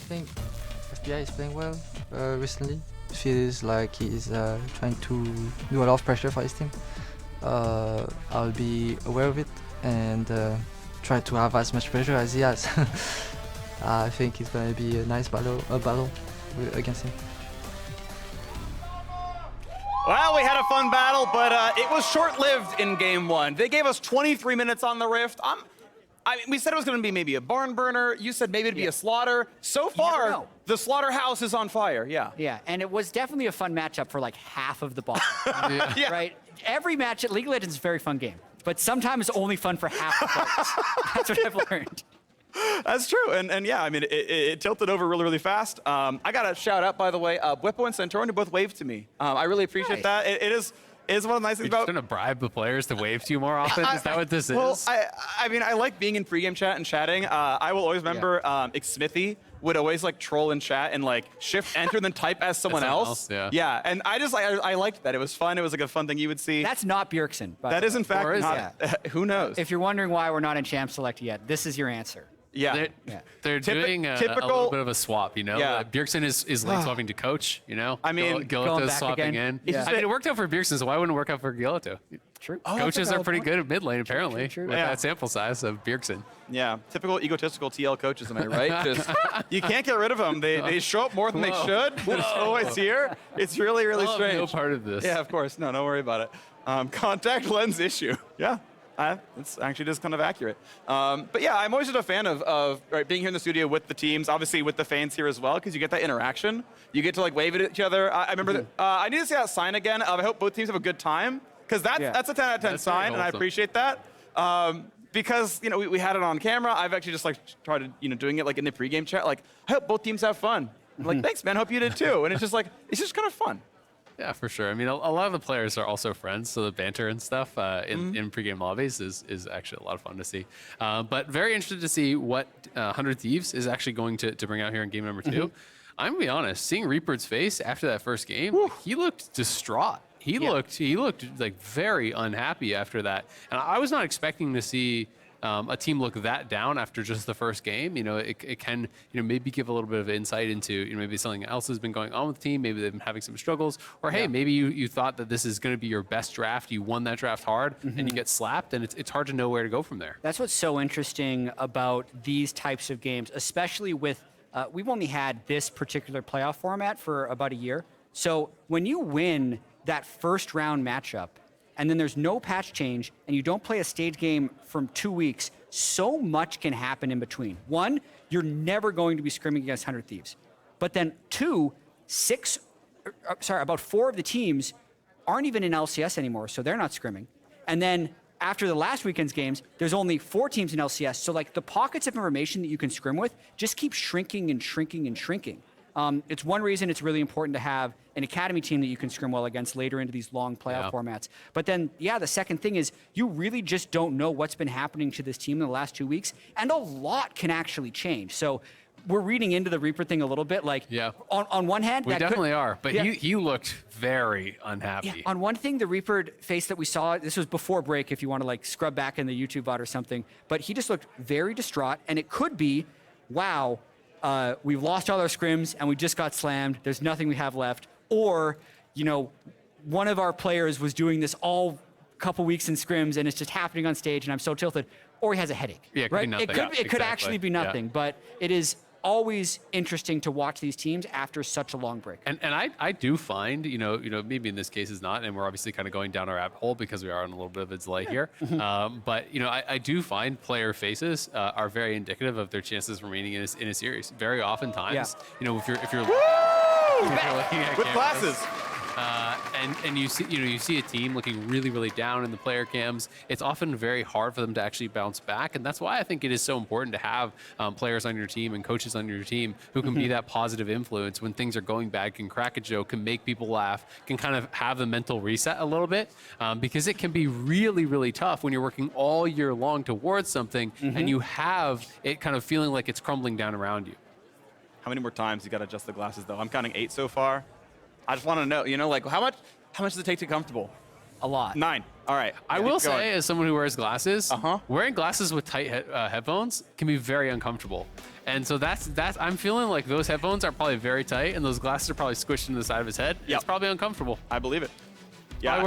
think FBI is playing well recently. Feels like he's trying to do a lot of pressure for his team. I'll be aware of it and try to have as much pressure as he has. I think it's going to be a nice battle against him. Well, we had a fun battle, but it was short-lived in game one. They gave us 23 minutes on the Rift. I mean, we said it was going to be maybe a barn burner. You said maybe it'd be a slaughter. So far, the slaughterhouse is on fire. Yeah. Yeah, and it was definitely a fun matchup for like half of the ball. Yeah. Right? Every match at League of Legends is a very fun game, but sometimes only fun for half the players. That's what I've learned. That's true, and yeah, I mean, it tilted over really, really fast. I got a shout out, by the way. Whippo and Centurion both waved to me. I really appreciate that. It is one of the nice things You're about. just gonna bribe the players to wave to you more often? Is that what this Well, is? I mean, I like being in pregame chat and chatting. I will always remember Smithy would always like troll in chat and like shift enter then type as someone else. Yeah. And I liked that. It was fun. It was like a fun thing you would see. That's not Bjergsen. That is in fact Or is not. Who knows? If you're wondering why we're not in Champ Select yet, this is your answer. Yeah. They're doing a typical- little bit of a swap, you know? Yeah. Bjergsen is lane swapping to coach, you know? I mean, going Gilito's back swapping again. in. It's I mean, it worked out for Bjergsen, so why wouldn't it work out for Gilito? True. Coaches are pretty good at mid lane, apparently, true. with Yeah. that sample size of Bjergsen. Yeah, typical egotistical TL coaches, am I right? Just, you can't get rid of them. They show up more than they should. They're just always here. It's really, really I'll have strange. no part of this. Yeah, of course. No, don't worry about it. Contact lens issue. Yeah, it's actually just kind of accurate. But yeah, I'm always just a fan of right, being here in the studio with the teams, obviously with the fans here as well, because you get that interaction. You get to like wave at each other. I remember that, I need to see that sign again. I hope both teams have a good time, because that's a 10 out of 10 That's sign, very and I wholesome. appreciate that. Because you know we had it on camera. I've actually just like tried to doing it like in the pregame chat. Like I hope both teams have fun. I'm like thanks man, hope you did too. And it's just kind of fun. Yeah, for sure. I mean, a lot of the players are also friends, so the banter and stuff in pregame lobbies is actually a lot of fun to see. But very interested to see what 100 Thieves is actually going to bring out here in game number 2. I'm gonna be honest, seeing Reaper's face after that first game, he looked distraught. He looked like very unhappy after that, and I was not expecting to see a team look that down after just the first game. You know, it can maybe give a little bit of insight into maybe something else has been going on with the team. Maybe they've been having some struggles, or hey, maybe you thought that this is going to be your best draft. You won that draft hard, and you get slapped, and it's hard to know where to go from there. That's what's so interesting about these types of games, especially with, we've only had this particular playoff format for about a year. So when you win that first round matchup, and then there's no patch change, and you don't play a stage game from 2 weeks, so much can happen in between. One, you're never going to be scrimming against 100 Thieves. But then two, about 4 of the teams aren't even in LCS anymore, so they're not scrimming. And then after the last weekend's games, there's only 4 teams in LCS, so like the pockets of information that you can scrim with just keep shrinking and shrinking and shrinking. It's one reason it's really important to have an academy team that you can scrim well against later into these long playoff formats. But then, the second thing is you really just don't know what's been happening to this team in the last 2 weeks, and a lot can actually change. So we're reading into the Reaper thing a little bit. Like, on one hand, we definitely are, but he looked very unhappy. Yeah, on one thing, the Reaper face that we saw, this was before break if you want to like scrub back in the YouTube VOD or something, but he just looked very distraught, and it could be, wow, we've lost all our scrims and we just got slammed. There's nothing we have left. Or, one of our players was doing this all couple weeks in scrims and it's just happening on stage and I'm so tilted. Or he has a headache. Yeah, it could right? be nothing. It could actually be nothing, but it is always interesting to watch these teams after such a long break. And I do find, maybe in this case is not, and we're obviously kind of going down a rabbit hole because we are on a little bit of a delay here. But I do find player faces are very indicative of their chances remaining in a series. Very oftentimes, if you're looking at with cameras, glasses. And you see a team looking really, really down in the player cams. It's often very hard for them to actually bounce back, and that's why I think it is so important to have players on your team and coaches on your team who can be that positive influence when things are going bad, can crack a joke, can make people laugh, can kind of have the mental reset a little bit, because it can be really, really tough when you're working all year long towards something and you have it kind of feeling like it's crumbling down around you. How many more times you got to adjust the glasses though? I'm counting 8 so far. I just want to know, like how much does it take to be comfortable? a lot. 9. All right. I will say, as someone who wears glasses, Uh-huh. wearing glasses with tight headphones can be very uncomfortable. And so that's I'm feeling like those headphones are probably very tight, and those glasses are probably squished into the side of his head. Yep. It's probably uncomfortable. I believe it. Yeah. Yeah.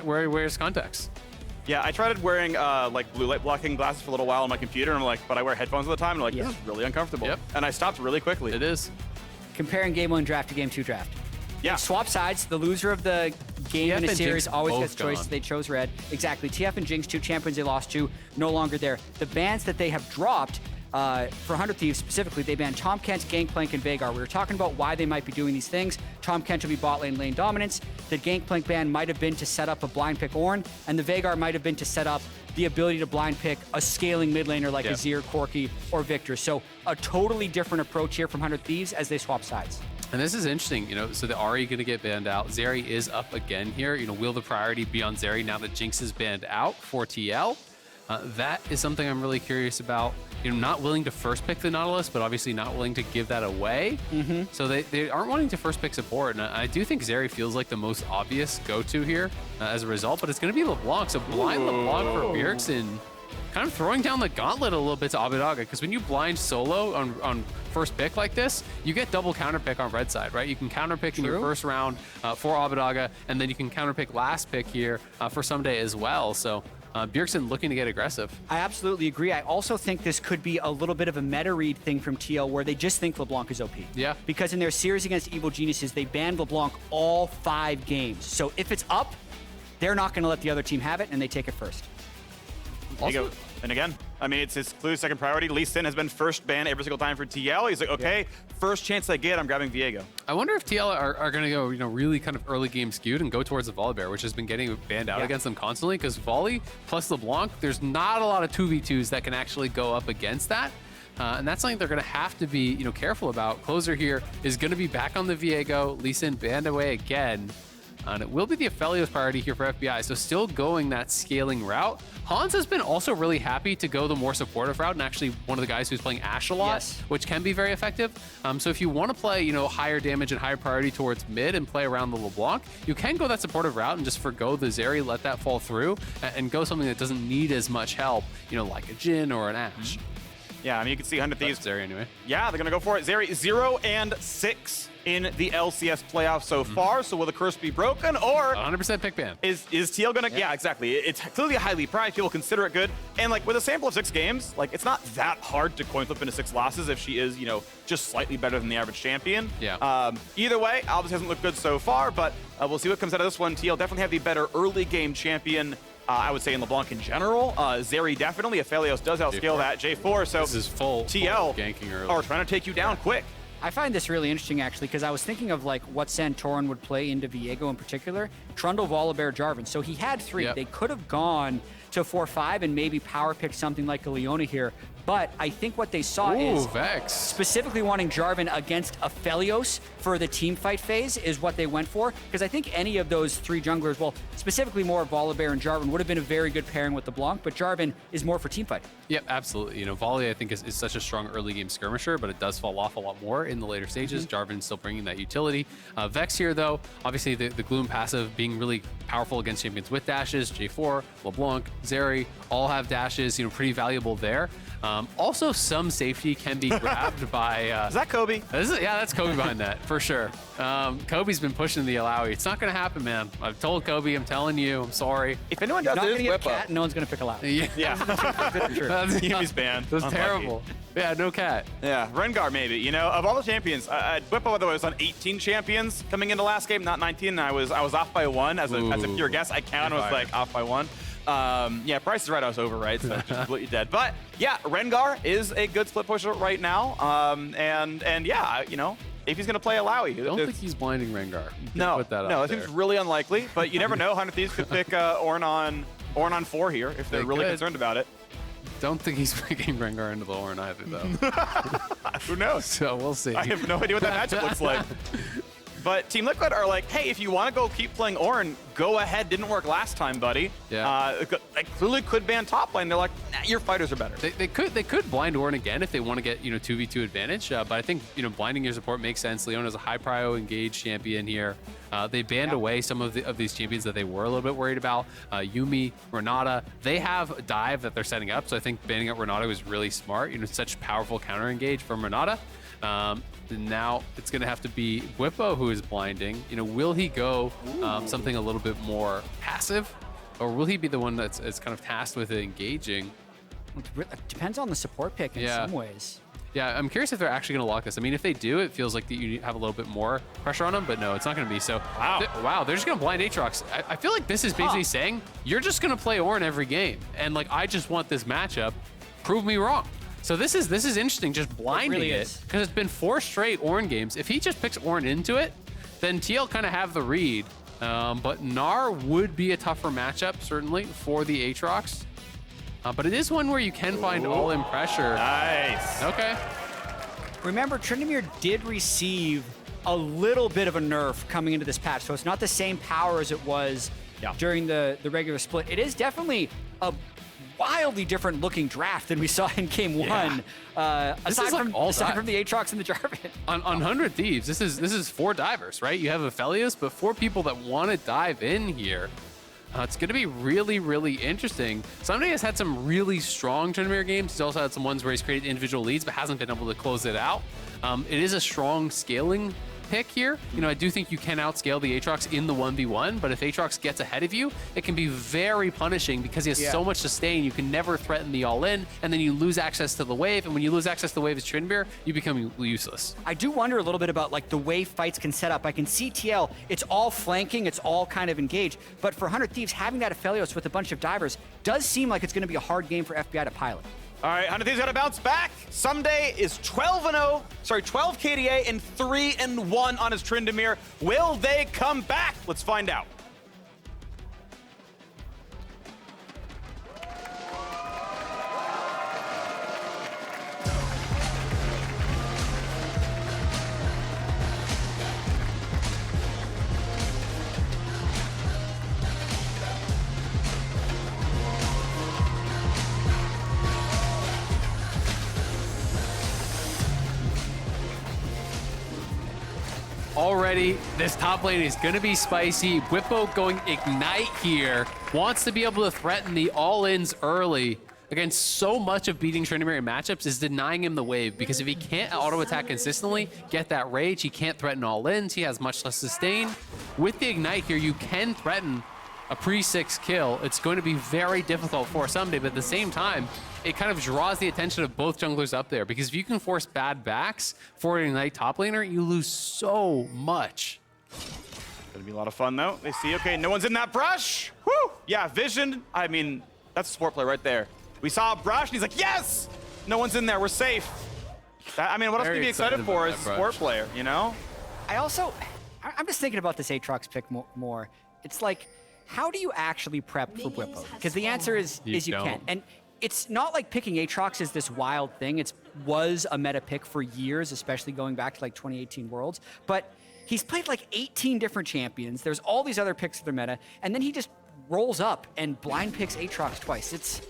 Where he wears contacts. Yeah, I tried wearing like blue light blocking glasses for a little while on my computer, and I'm like, but I wear headphones all the time, and I'm like, Yeah. this is really uncomfortable. Yep. And I stopped really quickly. It is. Comparing Game 1 draft to Game 2 draft. Yeah. Swap sides. The loser of the game in a and series Jinx always both gets choice. gone. They chose red. Exactly. TF and Jinx, 2 champions they lost to, no longer there. The bans that they have dropped for 100 Thieves specifically, they banned Tahm Kench, Gangplank, and Veigar. We were talking about why they might be doing these things. Tahm Kench will be bot lane dominance. The Gangplank ban might have been to set up a blind pick Ornn, and the Veigar might have been to set up the ability to blind pick a scaling mid laner like Yeah. Azir, Corki, or Victor. So a totally different approach here from 100 Thieves as they swap sides. And this is interesting, so the Ahri going to get banned out. Zeri is up again here. Will the priority be on Zeri now that Jinx is banned out for TL? That is something I'm really curious about. Not willing to first pick the Nautilus, but obviously not willing to give that away. So they aren't wanting to first pick support. And I do think Zeri feels like the most obvious go-to here as a result, but it's going to be LeBlanc. So blind LeBlanc for Bjergsen, kind of throwing down the gauntlet a little bit to Abidaga, because when you blind solo on first pick like this, you get double counter pick on red side, right? You can counter pick in your first round for Abidaga, and then you can counter pick last pick here for Someday as well. So Bjergsen looking to get aggressive. I absolutely agree. I also think this could be a little bit of a meta read thing from TL where they just think LeBlanc is OP. Yeah. Because in their series against Evil Geniuses, they banned LeBlanc all 5 games. So if it's up, they're not going to let the other team have it, and they take it first. There you go. And again, I mean, it's his clear second priority. Lee Sin has been first ban every single time for TL. He's like, okay, first chance I get, I'm grabbing Viego. I wonder if TL are going to go, really kind of early game skewed and go towards the Volibear, which has been getting banned out against them constantly, because Volley plus LeBlanc, there's not a lot of 2v2s that can actually go up against that. And that's something they're going to have to be, careful about. Closer here is going to be back on the Viego. Lee Sin banned away again. And it will be the Aphelios priority here for FBI, so still going that scaling route. Hans has been also really happy to go the more supportive route, and actually one of the guys who's playing Ashe a lot, Yes. which can be very effective. So if you want to play, higher damage and higher priority towards mid and play around the LeBlanc, you can go that supportive route and just forgo the Zeri, let that fall through, and go something that doesn't need as much help, like a Jhin or an Ashe. Yeah, I mean, you can see 100 That's Thieves. Zeri anyway. Yeah, they're going to go for it. Zeri 0-6 in the LCS playoffs so far. So will the curse be broken, or 100% pick ban. is TL going to? Yeah, exactly. It's clearly highly prized. People consider it good. And like with a sample of 6 games, like it's not that hard to coin flip into 6 losses if she is, just slightly better than the average champion. Yeah. Either way, Albus hasn't looked good so far, but we'll see what comes out of this one. TL definitely have the better early game champion. I would say in LeBlanc in general. Zeri definitely. Aphelios does outscale that. J4. So This is full TL ganking early. are trying to take you down quick. I find this really interesting, actually, because I was thinking of like what Santorin would play into Viego in particular. Trundle, Volibear, Jarvan. So he had 3. Yep. They could have gone to 4-5 and maybe power pick something like a Leona here. But I think what they saw is Vex. specifically wanting Jarvan against Aphelios for the team fight phase is what they went for. Because I think any of those 3 junglers, well, specifically more Volibear and Jarvan, would have been a very good pairing with LeBlanc, but Jarvan is more for team fight. Yep, absolutely. Volley, I think, is such a strong early game skirmisher, but it does fall off a lot more in the later stages. Jarvan's still bringing that utility. Vex here, though, obviously the Gloom passive being really powerful against champions with dashes. J4, LeBlanc, Zeri, all have dashes, pretty valuable there. Also, some safety can be grabbed by... Is that Kobe? That's Kobe behind that, for sure. Kobe's been pushing the Alawi. It's not going to happen, man. I've told Kobe, I'm telling you, I'm sorry. If anyone does Not it, going to get whip cat, up. no one's going to pick a lot. Yeah. He's banned. That's Unlucky. terrible. Yeah, no cat. Yeah, Rengar maybe. Of all the champions, Whippo, by the way, was on 18 champions coming into last game, not 19. And I was off by 1 as a pure guess. I counted, I was like off by 1. Yeah, Price is right. I was over, right? So just completely dead. But yeah, Rengar is a good split pusher right now. And yeah, if he's gonna play Alawi, I don't think he's blinding Rengar. You can no, put that no, out that there. seems really unlikely. But you never know. 100 Thieves could pick Ornn on 4 here if they're They really could. concerned about it. Don't think he's picking Rengar into the horn either, though. Who knows? So we'll see. I have no idea what that matchup looks like. But Team Liquid are like, hey, if you want to go keep playing Ornn, go ahead. Didn't work last time, buddy. Yeah. They clearly could ban top lane. They're like, nah, your fighters are better. They could blind Ornn again if they want to get 2v2 advantage. But I think blinding your support makes sense. Leona's a high prio engaged champion here. They banned away some of these champions that they were a little bit worried about. Yuumi, Renata, they have a dive that they're setting up. So I think banning out Renata was really smart. Such powerful counter engage from Renata. Now it's going to have to be Bwipo who is blinding. Will he go something a little bit more passive, or will he be the one that's kind of tasked with engaging? It depends on the support pick in some ways. Yeah, I'm curious if they're actually going to lock this. I mean, if they do, it feels like that you have a little bit more pressure on them, but no, it's not going to be. So, wow, they're just going to blind Aatrox. I feel like this is basically saying, you're just going to play Ornn every game, and I just want this matchup. Prove me wrong. So this is interesting, just blinding it, because it's been 4 straight Ornn games. If he just picks Ornn into it, then TL kind of have the read. But Gnar would be a tougher matchup, certainly, for the Aatrox. But it is one where you can find all-in pressure. Nice. Okay. Remember, Tryndamere did receive a little bit of a nerf coming into this patch, so it's not the same power as it was during the regular split. It is definitely a wildly different looking draft than we saw in game 1. Aside from the Aatrox and the Jarvan. On 100 Thieves, this is 4 divers, right? You have Aphelios, but 4 people that want to dive in here. It's going to be really, really interesting. Ssumday has had some really strong Tryndamere games. He's also had some ones where he's created individual leads, but hasn't been able to close it out. It is a strong scaling pick here. I do think you can outscale the Aatrox in the 1v1, but if Aatrox gets ahead of you, it can be very punishing because he has so much sustain. You can never threaten the all-in, and then you lose access to the wave, and when you lose access to the wave as Tryndamere, you become useless. I do wonder a little bit about the way fights can set up. I can see TL, it's all flanking, it's all kind of engaged, but for 100 Thieves, having that Aphelios with a bunch of divers does seem like it's going to be a hard game for FBI to pilot. All right, 100 Thieves got to bounce back. Ssumday is 12 KDA and 3-1 on his Tryndamere. Will they come back? Let's find out. Already, this top lane is going to be spicy. Bwipo going Ignite here. Wants to be able to threaten the all-ins early. Again, so much of beating Tryndamere in matchups is denying him the wave, because if he can't auto-attack consistently, get that rage, he can't threaten all-ins, he has much less sustain. With the Ignite here, you can threaten a pre-6 kill. It's going to be very difficult for Ssumday, but at the same time, it kind of draws the attention of both junglers up there, because if you can force bad backs for an Ignite top laner, you lose so much. Gonna be a lot of fun though. They see, okay, no one's in that brush. Woo! Yeah, Vision, I mean, that's a support play right there. We saw a brush and he's like, yes! No one's in there, we're safe. I mean, what else can you be excited for as a support player, I'm just thinking about this Aatrox pick more. It's like, how do you actually prep for Bwipo? Because the answer is you can't. And it's not like picking Aatrox is this wild thing. It was a meta pick for years, especially going back to 2018 Worlds. But he's played 18 different champions. There's all these other picks of their meta, and then he just rolls up and blind picks Aatrox twice.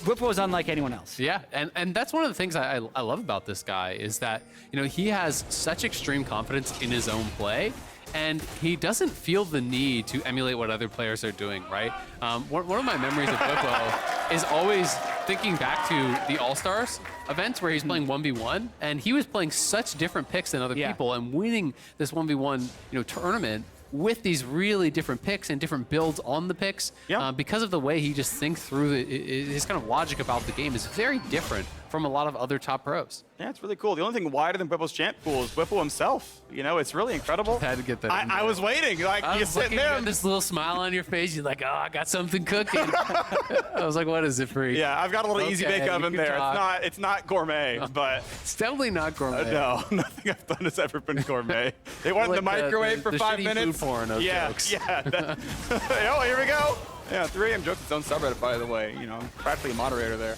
Bwipo is unlike anyone else. Yeah, and that's one of the things I love about this guy is that he has such extreme confidence in his own play. And he doesn't feel the need to emulate what other players are doing, right? One of my memories of Bwipo is always thinking back to the All-Stars events where he's playing 1v1, and he was playing such different picks than other people and winning this 1v1 tournament with these really different picks and different builds on the picks. Because of the way he just thinks through his kind of logic about the game is very different from a lot of other top pros. Yeah, it's really cool. The only thing wider than Bwipo's champ pool is Bwipo himself. It's really incredible. Had to get that. I was waiting. You're sitting there. This little smile on your face. You're like, oh, I got something cooking. I was like, what is it for you? Yeah, I've got a little easy bake oven there. It's not gourmet, but it's definitely not gourmet. No, nothing I've done has ever been gourmet. They went in the microwave for 5 minutes. Food porn, jokes. Oh, here we go. Yeah, 3 AM Jokes its own subreddit, by the way. You know, I'm practically a moderator there.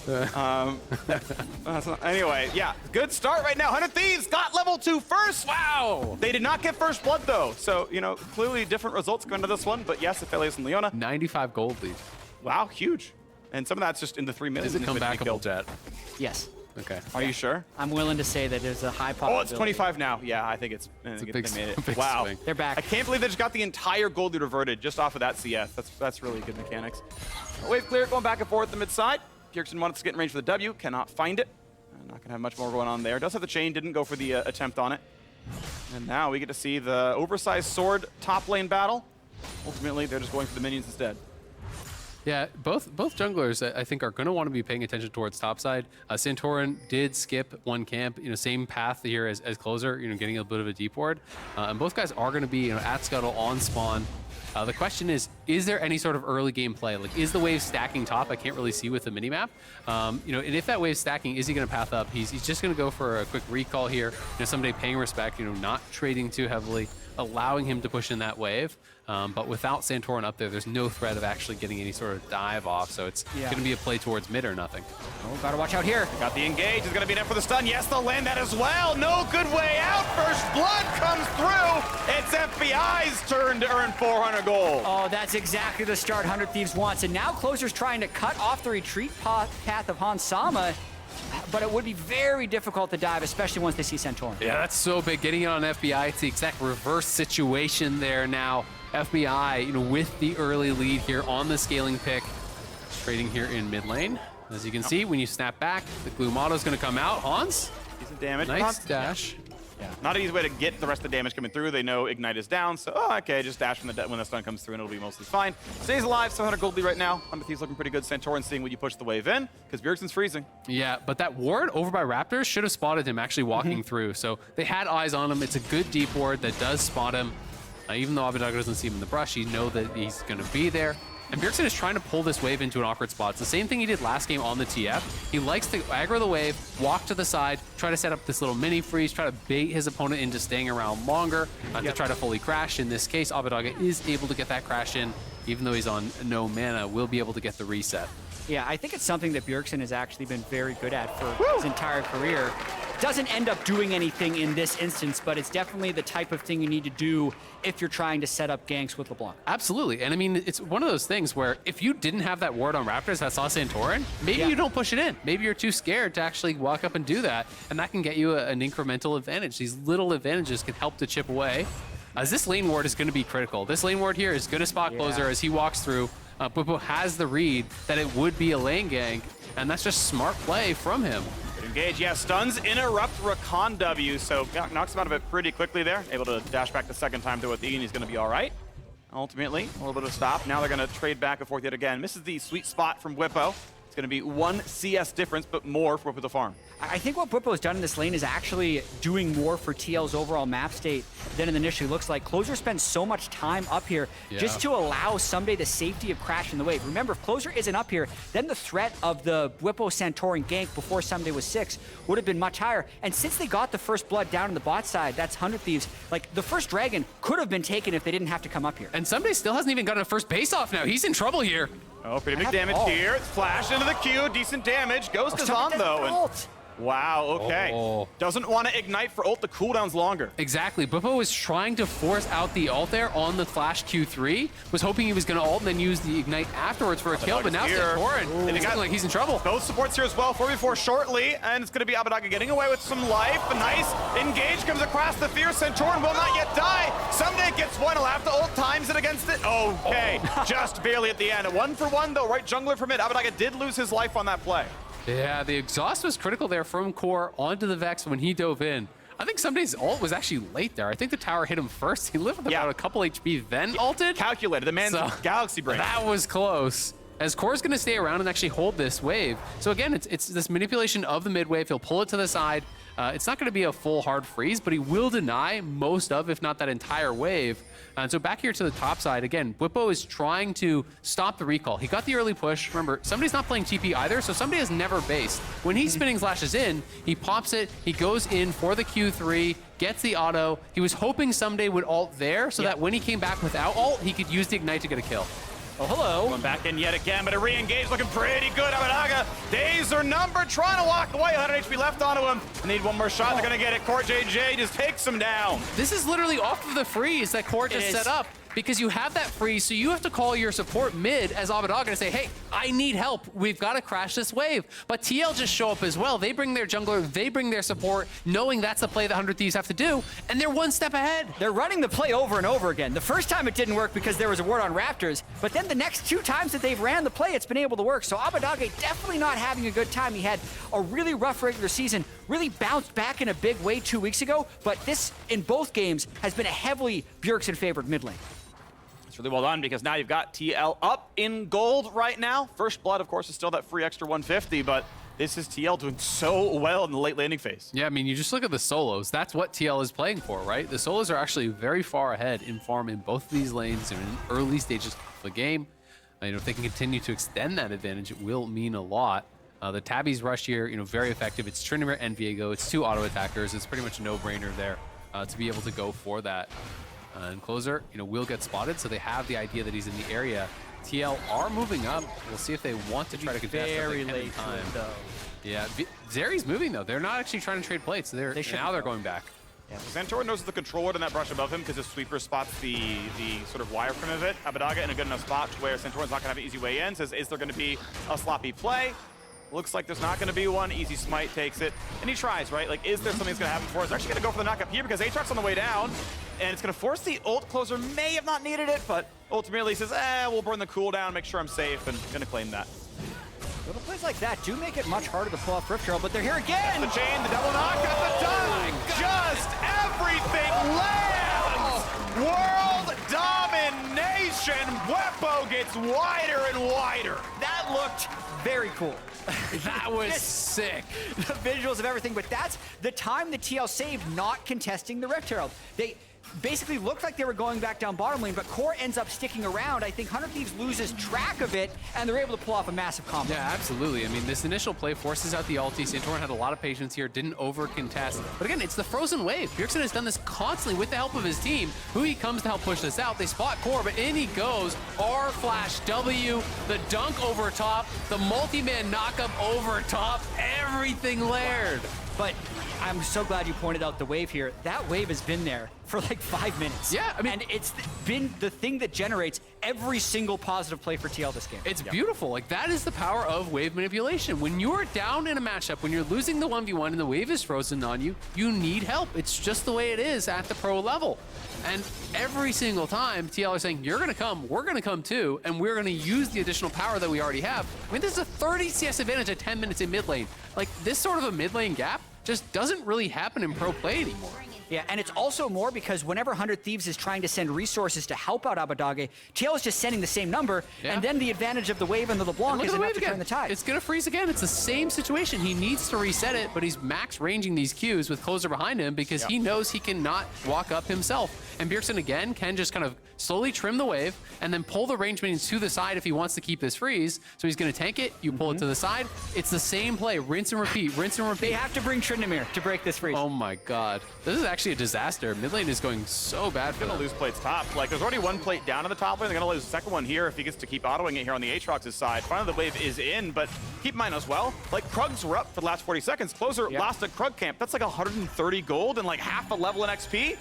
Anyway, yeah, good start right now. 100 Thieves got level 2 first. Wow! They did not get first blood, though. So, you know, clearly different results going to this one. But yes, Aphelios and Leona. 95 gold lead. Wow, huge. And some of that's just in the 3 minutes. Is it comebackable, Jet? Yes. Okay. Are you sure? I'm willing to say that there's a high Oh, possibility. it's 25 now. Yeah, I think it's It's a they big, made it. big Wow. swing. They're back. I can't believe they just got the entire gold lead reverted just off of that CS. That's really good mechanics. Wave clear, going back and forth the mid side. Bjergsen wanted to get in range for the W, cannot find it. Not gonna have much more going on there. Does have the chain, didn't go for the attempt on it. And now we get to see the oversized sword top lane battle. Ultimately, they're just going for the minions instead. Yeah, both junglers I think are going to want to be paying attention towards topside. Santorin did skip one camp, same path here as Closer, getting a bit of a deep ward. And both guys are going to be at Scuttle on spawn. The question is there any sort of early game play? Like, is the wave stacking top? I can't really see with the minimap. And if that wave's stacking, is he going to path up? He's just going to go for a quick recall here. Someday paying respect, not trading too heavily, allowing him to push in that wave. But without Santorin up there's no threat of actually getting any sort of dive off. So it's going to be a play towards mid or nothing. Oh, gotta watch out here. Got the engage, is gonna be enough for the stun. Yes, they'll land that as well. No good way out. First blood comes through. It's FBI's turn to earn 400 gold. Oh, that's exactly the start 100 Thieves wants. And now Closer's trying to cut off the retreat path of Hans Sama, but it would be very difficult to dive, especially once they see Santorin. Yeah, that's so big. Getting it on FBI, it's the exact reverse situation there now. FBI, with the early lead here on the scaling pick. Trading here in mid lane. As you can see, when you snap back, the Gloom Auto is going to come out. Hans, Decent damage. nice dash. Yeah. Not an easy way to get the rest of the damage coming through. They know Ignite is down, so okay, just dash when the stun comes through and it'll be mostly fine. Stays alive, 700 gold lead right now. 100 Thieves looking pretty good. Santorin seeing when you push the wave in, because Bjergsen's freezing. Yeah, but that ward over by Raptors should have spotted him actually walking through. So they had eyes on him. It's a good deep ward that does spot him. Even though Abbedagge doesn't see him in the brush, you know that he's going to be there. And Bjergsen is trying to pull this wave into an awkward spot. It's the same thing he did last game on the TF. He likes to aggro the wave, walk to the side, try to set up this little mini freeze, try to bait his opponent into staying around longer to try to fully crash. In this case, Abbedagge is able to get that crash in, even though he's on no mana, will be able to get the reset. Yeah, I think it's something that Bjergsen has actually been very good at for his entire career. Doesn't end up doing anything in this instance, but it's definitely the type of thing you need to do if you're trying to set up ganks with LeBlanc. Absolutely. And I mean, it's one of those things where if you didn't have that ward on Raptors that saw Santorin, maybe you don't push it in. Maybe you're too scared to actually walk up and do that, and that can get you an incremental advantage. These little advantages can help to chip away. As this lane ward is going to be critical. This lane ward here is going to spot Closer as he walks through. Bwipo has the read that it would be a lane gank, and that's just smart play from him. Good engage, yeah, stuns interrupt Rakan W, so knocks him out of it pretty quickly there. Able to dash back the second time to with Ian, he's gonna be all right. Ultimately, a little bit of stop. Now they're gonna trade back and forth yet again. Misses the sweet spot from Bwipo. It's gonna be 1 CS difference, but more for Bwipo to farm. I think what Bwipo has done in this lane is actually doing more for TL's overall map state than it initially looks like. Closer spends so much time up here just to allow Someday the safety of crashing the wave. Remember, if Closer isn't up here, then the threat of the Bwipo Santorin gank before Someday was 6 would have been much higher. And since they got the first blood down on the bot side, that's 100 Thieves, like the first dragon could have been taken if they didn't have to come up here. And Someday still hasn't even gotten a first base off now. He's in trouble here. Oh, pretty big damage here. It's flashed into the Q, decent damage. Ghost is on though. And wow, okay. Doesn't want to ignite for ult, the cooldown's longer. Exactly. Bwipo was trying to force out the ult there on the flash Q3, was hoping he was going to ult and then use the ignite afterwards for a kill, but now Santorin, it's looking like he's in trouble. Both supports here as well, 4v4 shortly, and it's going to be Abbedagge getting away with some life. A nice engage comes across the fear. Santorin will not yet die. Someday gets one, he'll have to ult, times it against it. Okay, just barely at the end. 1-for-1 though, right jungler from mid. Abbedagge did lose his life on that play. Yeah, the exhaust was critical there from Core onto the Vex when he dove in. I think Someday's ult was actually late there. I think the tower hit him first. He lived with about a couple HP, then ulted. Calculated. The man's galaxy brain. That was close. As Core's going to stay around and actually hold this wave. So again, it's this manipulation of the mid wave. He'll pull it to the side. It's not going to be a full hard freeze, but he will deny most of, if not that entire wave. And so back here to the top side, again, Bwipo is trying to stop the recall. He got the early push. Remember, Somebody's not playing TP either, so Somebody has never based. When he's spinning slashes in, he pops it, he goes in for the Q3, gets the auto. He was hoping Someday would ult there so that when he came back without ult, he could use the ignite to get a kill. Oh, hello. Going back in yet again, but a re-engage looking pretty good. Abadaga, days are numbered, trying to walk away. 100 HP left onto him. They need one more shot. They're going to get it. CoreJJ just takes him down. This is literally off of the freeze that Core just set up. Because you have that freeze, so you have to call your support mid as Abadaga to say, hey, I need help. We've got to crash this wave. But TL just show up as well. They bring their jungler, they bring their support, knowing that's the play that 100 Thieves have to do, and they're one step ahead. They're running the play over and over again. The first time it didn't work because there was a ward on Raptors, but then the next 2 times that they've ran the play, it's been able to work. So Abadaga definitely not having a good time. He had a really rough regular season, really bounced back in a big way 2 weeks ago, but this, in both games, has been a heavily Bjergsen-favored mid lane. It's really well done because now you've got TL up in gold right now. First blood, of course, is still that free extra 150, but this is TL doing so well in the late landing phase. Yeah, I mean, you just look at the solos. That's what TL is playing for, right? The solos are actually very far ahead in farm in both of these lanes and in early stages of the game. If they can continue to extend that advantage, it will mean a lot. The Tabby's rush here, very effective. It's Tryndamere and Viego. It's 2 auto attackers. It's pretty much a no-brainer there to be able to go for that. And Closer, will get spotted, so they have the idea that he's in the area. TL are moving up. We'll see if they want to try to contest. Very late time, though. Yeah, Zeri's moving though. They're not actually trying to trade plates. They're going back. Yeah, Santorin knows the controller in that brush above him because his sweeper spots the sort of wireframe of it. Abadaga in a good enough spot where Santorin's not going to have an easy way in. Says, is there going to be a sloppy play? Looks like there's not going to be one. Easy Smite takes it. And he tries, right? Like, is there something that's going to happen for us? They're actually going to go for the knockup here because Aatrox's on the way down. And it's going to force the ult. Closer may have not needed it, but ultimately he says, we'll burn the cooldown, make sure I'm safe, and going to claim that. Little plays like that do make it much harder to pull off Rift Herald, but they're here again! The chain, the double knock, got the done! Just everything lands! World domination! Bwipo gets wider and wider. That looked very cool. That was sick. The visuals of everything, but that's the time the TL saved not contesting the Rift Herald. They basically looked like they were going back down bottom lane, but Core ends up sticking around. I think 100 Thieves loses track of it, and they're able to pull off a massive combo. Yeah, absolutely. I mean, this initial play forces out the ulti. Santorin had a lot of patience here, didn't over-contest. But again, it's the frozen wave. Bjergsen has done this constantly with the help of his team. Who he comes to help push this out. They spot Core, but in he goes. R flash W, the dunk over top, the multi-man knockup over top, everything layered. But I'm so glad you pointed out the wave here. That wave has been there for like 5 minutes. Yeah, I mean, and it's been the thing that generates every single positive play for TL this game. It's beautiful. Like, that is the power of wave manipulation. When you're down in a matchup, when you're losing the 1v1 and the wave is frozen on you, you need help. It's just the way it is at the pro level. And every single time, TL are saying, you're going to come, we're going to come too, and we're going to use the additional power that we already have. I mean, this is a 30 CS advantage at 10 minutes in mid lane. Like, this sort of a mid lane gap just doesn't really happen in pro play anymore. Yeah, and it's also more because whenever 100 Thieves is trying to send resources to help out Abadaga, TL is just sending the same number, and then the advantage of the wave and the LeBlanc is enough to turn the tide. It's going to freeze again. It's the same situation. He needs to reset it, but he's max ranging these Qs with Closer behind him because he knows he cannot walk up himself. And Bjergsen, again, can just kind of slowly trim the wave and then pull the range minions to the side if he wants to keep this freeze. So he's going to tank it. You pull it to the side. It's the same play. Rinse and repeat. Rinse and repeat. They have to bring Tryndamere to break this freeze. Oh my god. This is actually a disaster. Mid lane is going so bad for them. Gonna lose plates top. Like, there's already one plate down on the top lane. They're gonna lose the second one here if he gets to keep autoing it here on the Aatrox's side. Finally, the wave is in, but keep in mind as well, like, Krugs were up for the last 40 seconds. Closer lost at Krug camp. That's like 130 gold and like half a level in XP.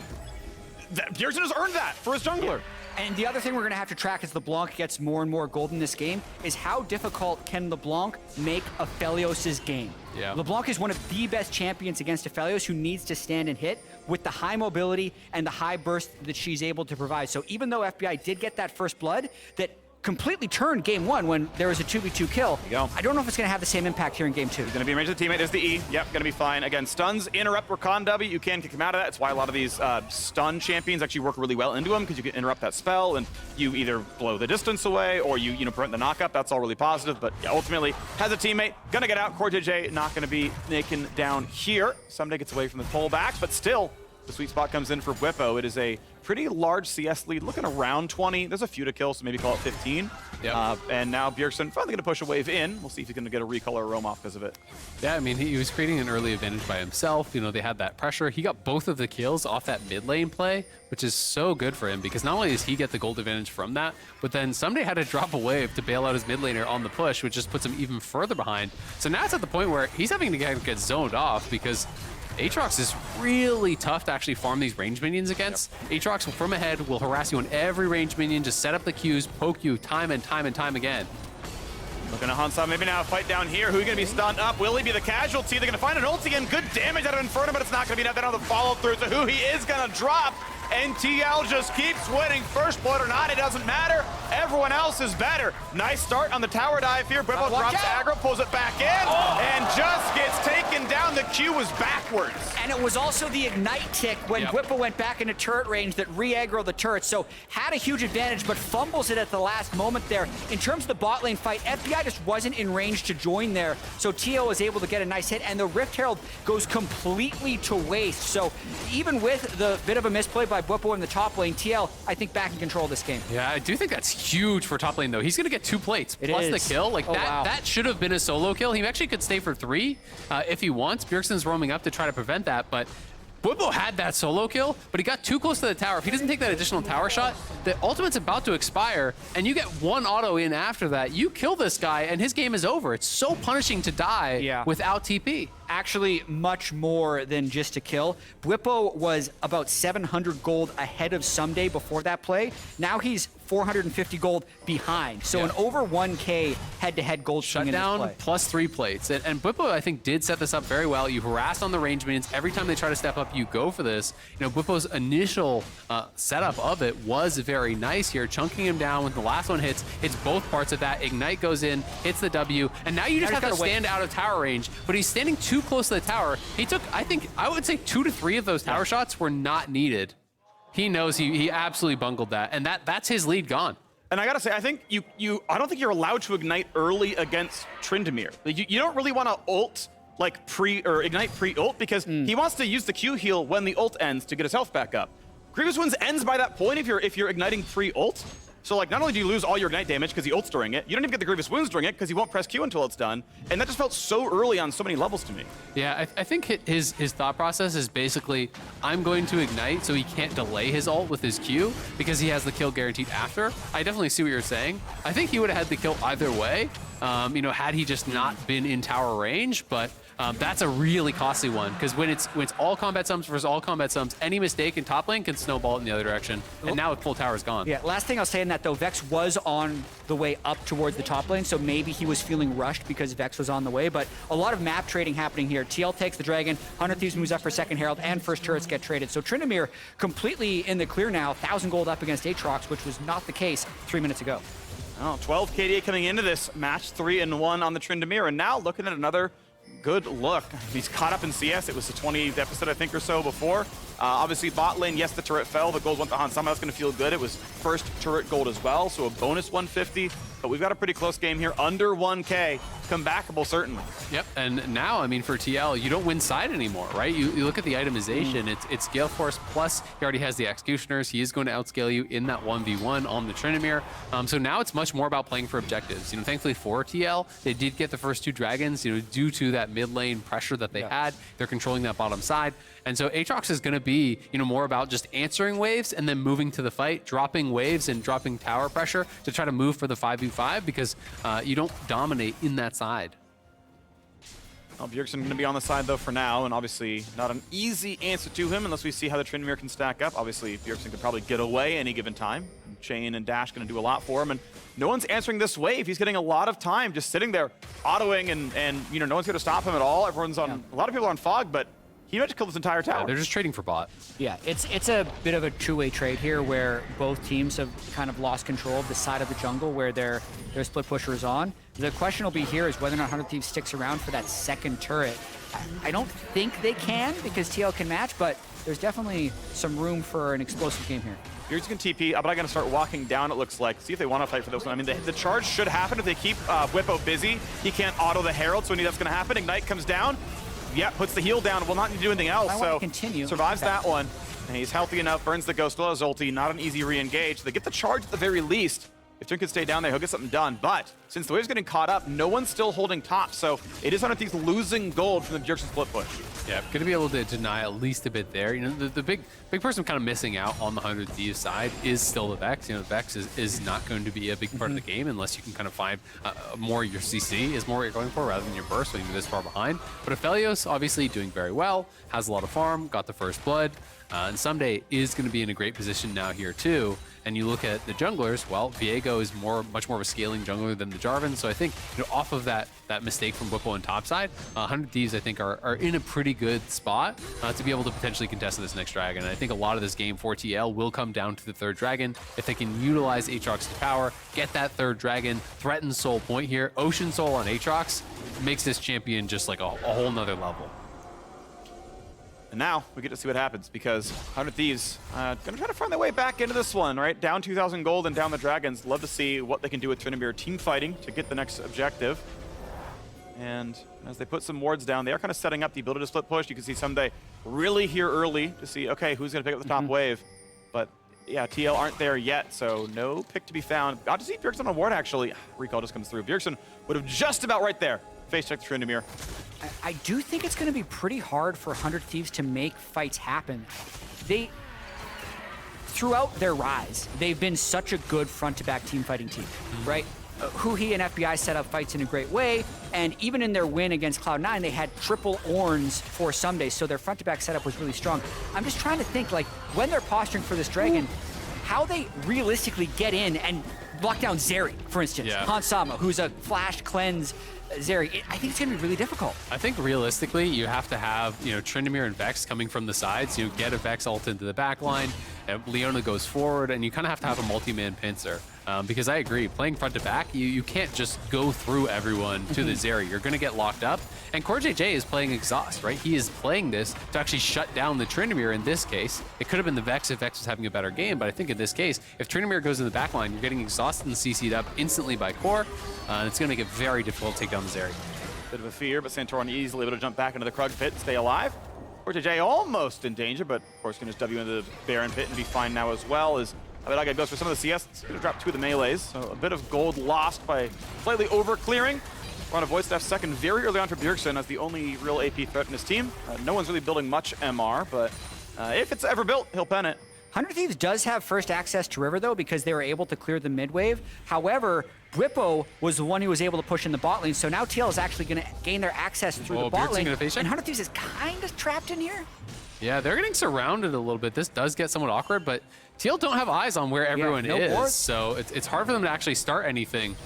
Bjergsen has earned that for his jungler. And the other thing we're going to have to track as LeBlanc gets more and more gold in this game is how difficult can LeBlanc make Aphelios' game. Yeah. LeBlanc is one of the best champions against Aphelios who needs to stand and hit with the high mobility and the high burst that she's able to provide. So even though FBI did get that first blood that completely turned game one when there was a 2v2 kill, I don't know if it's going to have the same impact here in game two. He's going to be in range of the teammate. There's the E. Yep, going to be fine. Again, stuns, interrupt, Rakan W. You can kick him out of that. It's why a lot of these stun champions actually work really well into him because you can interrupt that spell and you either blow the distance away or you prevent the knockup. That's all really positive. But yeah, ultimately, has a teammate. Going to get out. CoreJJ not going to be taken down here. Someday gets away from the pullbacks, but still the sweet spot comes in for Bwipo. It is a pretty large CS lead, looking around 20. There's a few to kill, so maybe call it 15. Yep. And now Bjergsen finally going to push a wave in. We'll see if he's going to get a recall or a roam off because of it. Yeah, I mean, he was creating an early advantage by himself. You know, they had that pressure. He got both of the kills off that mid lane play, which is so good for him because not only does he get the gold advantage from that, but then Someday had to drop a wave to bail out his mid laner on the push, which just puts him even further behind. So now it's at the point where he's having to get zoned off because Aatrox is really tough to actually farm these range minions against. Yep. Aatrox from ahead will harass you on every range minion, just set up the Qs, poke you time and time and time again. Looking at Hansa, maybe now a fight down here. Who's going to be stunned up? Will he be the casualty? They're going to find an ulti and good damage out of Inferno, but it's not going to be enough. They don't have the follow through. So who he is going to drop. And TL just keeps winning. First blood or not, it doesn't matter. Everyone else is better. Nice start on the tower dive here. Bwipo drops aggro, pulls it back in, and just gets taken down. The Q was backwards. And it was also the Ignite tick when Bwipo went back into turret range that re-aggroed the turret. So had a huge advantage, but fumbles it at the last moment there. In terms of the bot lane fight, FBI just wasn't in range to join there. So TL was able to get a nice hit, and the Rift Herald goes completely to waste. So even with the bit of a misplay by Bwipo in the top lane, TL, I think, back in control of this game. Yeah, I do think that's huge for top lane, though. He's going to get 2 plates plus the kill. Like, that should have been a solo kill. He actually could stay for 3 if he wants. Bjergsen's roaming up to try to prevent that, but Bwipo had that solo kill, but he got too close to the tower. If he doesn't take that additional tower shot, the ultimate's about to expire, and you get 1 auto in after that. You kill this guy, and his game is over. It's so punishing to die without TP. Actually, much more than just a kill. Bwipo was about 700 gold ahead of Someday before that play. Now he's 450 gold behind. So an over 1K head-to-head gold swing in this play. Shutdown plus 3 plates. And Bwipo, I think, did set this up very well. You harass on the range minions. Every time they try to step up, you go for this. You know, Bwipo's initial setup of it was very nice here, chunking him down when the last one hits both parts of that. Ignite goes in, hits the W, and now you just have to stand out of tower range. But he's standing too close to the tower. He took, I would say 2 to 3 of those tower shots were not needed. He knows he absolutely bungled that, and that's his lead gone. And I gotta say, I think I don't think you're allowed to ignite early against Tryndamere. Like, you don't really want to ult like ignite pre-ult because he wants to use the Q heal when the ult ends to get his health back up. Grievous Wounds ends by that point if you're igniting pre-ult. So like, not only do you lose all your Ignite damage because he ults during it, you don't even get the Grievous Wounds during it because he won't press Q until it's done. And that just felt so early on so many levels to me. Yeah, I think his thought process is basically, I'm going to Ignite so he can't delay his ult with his Q because he has the kill guaranteed after. I definitely see what you're saying. I think he would have had the kill either way, you know, had he just not been in tower range, but that's a really costly one because when it's all combat sums versus all combat sums, any mistake in top lane can snowball it in the other direction. And now with full tower is gone. Yeah, last thing I'll say in that though, Vex was on the way up towards the top lane, so maybe he was feeling rushed because Vex was on the way, but a lot of map trading happening here. TL takes the Dragon, 100 Thieves moves up for second Herald, and first turrets get traded. So Tryndamere completely in the clear now, 1,000 gold up against Aatrox, which was not the case 3 minutes ago. Oh, 12 KDA coming into this match, 3-1 on the Tryndamere, and now looking at another good look. He's caught up in CS. It was the 20th episode, I think, or so before. Obviously, bot lane, yes, the turret fell. The gold went to Hansa. That's going to feel good. It was first turret gold as well, so a bonus 150. But we've got a pretty close game here, under 1K. Comebackable, certainly. Yep, and now, I mean, for TL, you don't win side anymore, right? You look at the itemization, it's Gale Force, plus he already has the Executioners. He is going to outscale you in that 1v1 on the Tryndamere. So now it's much more about playing for objectives. You know, thankfully for TL, they did get the first 2 dragons, you know, due to that mid lane pressure that they had. They're controlling that bottom side. And so Aatrox is going to be, you know, more about just answering waves and then moving to the fight, dropping waves and dropping tower pressure to try to move for the 5v5 because you don't dominate in that side. Well, Bjergsen going to be on the side, though, for now, and obviously not an easy answer to him unless we see how the Tryndamere can stack up. Obviously, Bjergsen could probably get away any given time. Chain and Dash going to do a lot for him, and no one's answering this wave. He's getting a lot of time just sitting there, autoing, and you know, no one's going to stop him at all. Everyone's on, a lot of people are on Fog, but he might just kill this entire tower. Yeah, they're just trading for bot. Yeah, it's a bit of a two-way trade here where both teams have kind of lost control of the side of the jungle where their split pusher is on. The question will be here is whether or not 100 Thieves sticks around for that second turret. I don't think they can because TL can match, but there's definitely some room for an explosive game here. Bjergsen can TP, but I'm going to start walking down, it looks like. See if they want to fight for this one. I mean, the charge should happen if they keep Bwipo busy. He can't auto the Herald, so we need that's going to happen. Ignite comes down. yeah, puts the heal down, will not need to do anything else. I wanna So continue. survives Okay. that one. And he's healthy enough, burns the Ghost, still has ulti, not an easy re-engage. They get the charge at the very least. If Tune can stay down there, he'll get something done. But since the wave's getting caught up, no one's still holding top. So it is 100 Thieves losing gold from the Bjergsen split push. Yeah, going to be able to deny at least a bit there. You know, the big person kind of missing out on the 100 Thieves side is still the Vex. You know, the Vex is not going to be a big part of the game unless you can kind of find more your CC is more what you're going for rather than your burst when you're this far behind. But Aphelios obviously doing very well, has a lot of farm, got the first blood, and Ssumday is going to be in a great position now here too. And you look at the junglers, well, Viego is much more of a scaling jungler than the Jarvan. So I think, you know, off of that mistake from Bwipo on top side, 100 Thieves I think are in a pretty good spot to be able to potentially contest this next dragon. And I think a lot of this game for TL will come down to the third dragon. If they can utilize Aatrox's power, get that third dragon, threaten Soul Point here, Ocean Soul on Aatrox makes this champion just like a whole nother level. And now we get to see what happens because 100 Thieves gonna try to find their way back into this one, right? Down 2,000 gold and down the dragons. Love to see what they can do with Tryndamere team fighting to get the next objective. And as they put some wards down, they are kind of setting up the ability to split push. You can see Ssumday really here early to see, okay, who's gonna pick up the top wave. But yeah, TL aren't there yet, so no pick to be found. Got to see Bjergsen on ward actually. Recall just comes through. Bjergsen would have just about right there face checked Tryndamere. I do think it's going to be pretty hard for 100 Thieves to make fights happen. Throughout their rise, they've been such a good front-to-back team fighting team, right? Huhi and FBI set up fights in a great way, and even in their win against Cloud9, they had triple Orns for Ssumday, so their front-to-back setup was really strong. I'm just trying to think, like, when they're posturing for this dragon, how they realistically get in and lock down Zeri, for instance, Hans Sama, who's a flash cleanse Zeri. I think it's going to be really difficult. I think realistically, you have to have, you know, Tryndamere and Vex coming from the sides. You get a Vex ult into the back line, and Leona goes forward, and you kind of have to have a multi-man pincer. Because I agree, playing front to back, you can't just go through everyone to the Zeri. You're going to get locked up. And CoreJJ is playing Exhaust, right? He is playing this to actually shut down the Tryndamere in this case. It could have been the Vex if Vex was having a better game, but I think in this case, if Tryndamere goes in the back line, you're getting exhausted and CC'd up instantly by Core, and it's going to make it very difficult to take down the Zeri. Bit of a fear, but Santorin easily able to jump back into the Krug pit and stay alive. CoreJJ almost in danger, but of course can just W into the Baron pit and be fine now as well as Abbedagge goes for some of the CS. It's going to drop 2 of the melees, so a bit of gold lost by slightly over-clearing. We're on a Void Staff second very early on for Bjergsen as the only real AP threat in his team. No one's really building much MR, but if it's ever built, he'll pen it. 100 Thieves does have first access to River, though, because they were able to clear the mid wave. However, Bwipo was the one who was able to push in the bot lane, so now TL is actually going to gain their access through the bot lane. And 100 Thieves is kind of trapped in here. Yeah, they're getting surrounded a little bit. This does get somewhat awkward, but TL don't have eyes on where everyone is, board. so it's hard for them to actually start anything.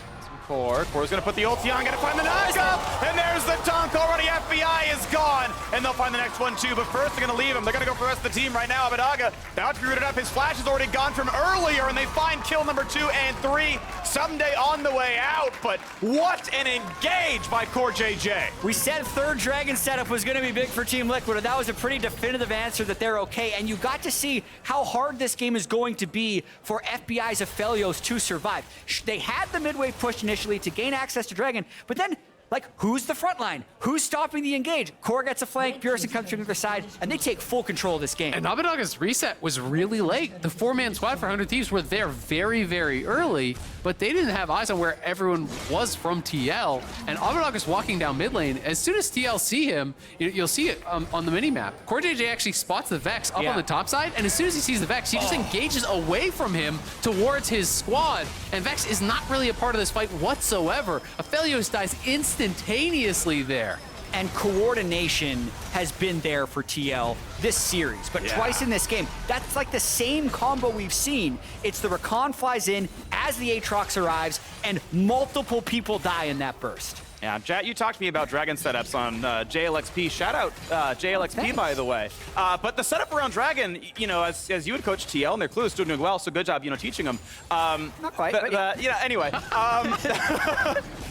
Core's gonna put the ulti on, gonna find the knockup, and there's the dunk already. FBI is gone, and they'll find the next one too, but first they're gonna leave him. They're gonna go for the rest of the team right now. Abbedagge about to be rooted up. His flash is already gone from earlier, and they find kill number 2 and 3. Ssumday on the way out, but what an engage by CoreJJ. We said third dragon setup was going to be big for Team Liquid, and that was a pretty definitive answer that they're okay. And you got to see how hard this game is going to be for FBI's Aphelios to survive. They had the midway push initially to gain access to Dragon, but then, like, who's the front line? Who's stopping the engage? Core gets a flank, Bjergsen comes from the other side, and they take full control of this game. And Abbedagge's reset was really late. The 4-man squad for 100 Thieves were there very, very early, but they didn't have eyes on where everyone was from TL. And Abbedagge's walking down mid lane. As soon as TL see him, you'll see it on the mini-map. CoreJJ actually spots the Vex up on the top side, and as soon as he sees the Vex, he just engages away from him towards his squad. And Vex is not really a part of this fight whatsoever. Aphelios dies instantaneously there. And coordination has been there for TL this series, but twice in this game. That's like the same combo we've seen. It's the Rakan flies in as the Aatrox arrives, and multiple people die in that burst. Yeah, Jat, you talked to me about Dragon setups on JLXP. Shout out JLXP, by the way. But the setup around Dragon, you know, as you would coach TL, and they're clearly still doing well, so good job, you know, teaching them. Not quite, but yeah, anyway.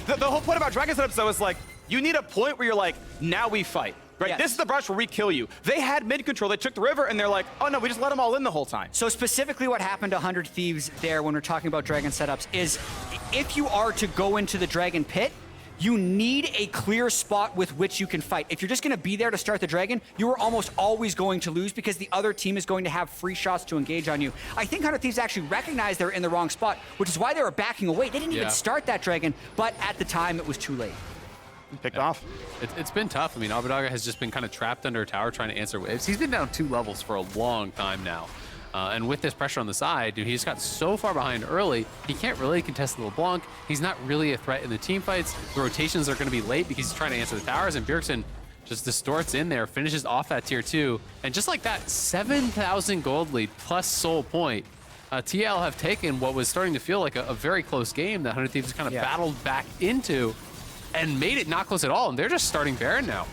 The whole point about Dragon setups, though, is like, you need a point where you're like, now we fight. Right? Yes. This is the brush where we kill you. They had mid control. They took the river, and they're like, oh, no, we just let them all in the whole time. So specifically what happened to 100 Thieves there when we're talking about Dragon setups is if you are to go into the Dragon pit, you need a clear spot with which you can fight. If you're just gonna be there to start the Dragon, you are almost always going to lose because the other team is going to have free shots to engage on you. I think 100 Thieves actually recognized they're in the wrong spot, which is why they were backing away. They didn't even start that Dragon, but at the time it was too late. Picked off. It's been tough. I mean, Abbedagge has just been kind of trapped under a tower trying to answer waves. He's been down 2 levels for a long time now. And with this pressure on the side, dude, he just got so far behind early, he can't really contest the LeBlanc. He's not really a threat in the team fights. The rotations are going to be late because he's trying to answer the towers, and Bjergsen just distorts in there, finishes off that tier 2. And just like that, 7,000 gold lead plus soul point. TL have taken what was starting to feel like a very close game that 100 Thieves kind of battled back into and made it not close at all, and they're just starting Baron now.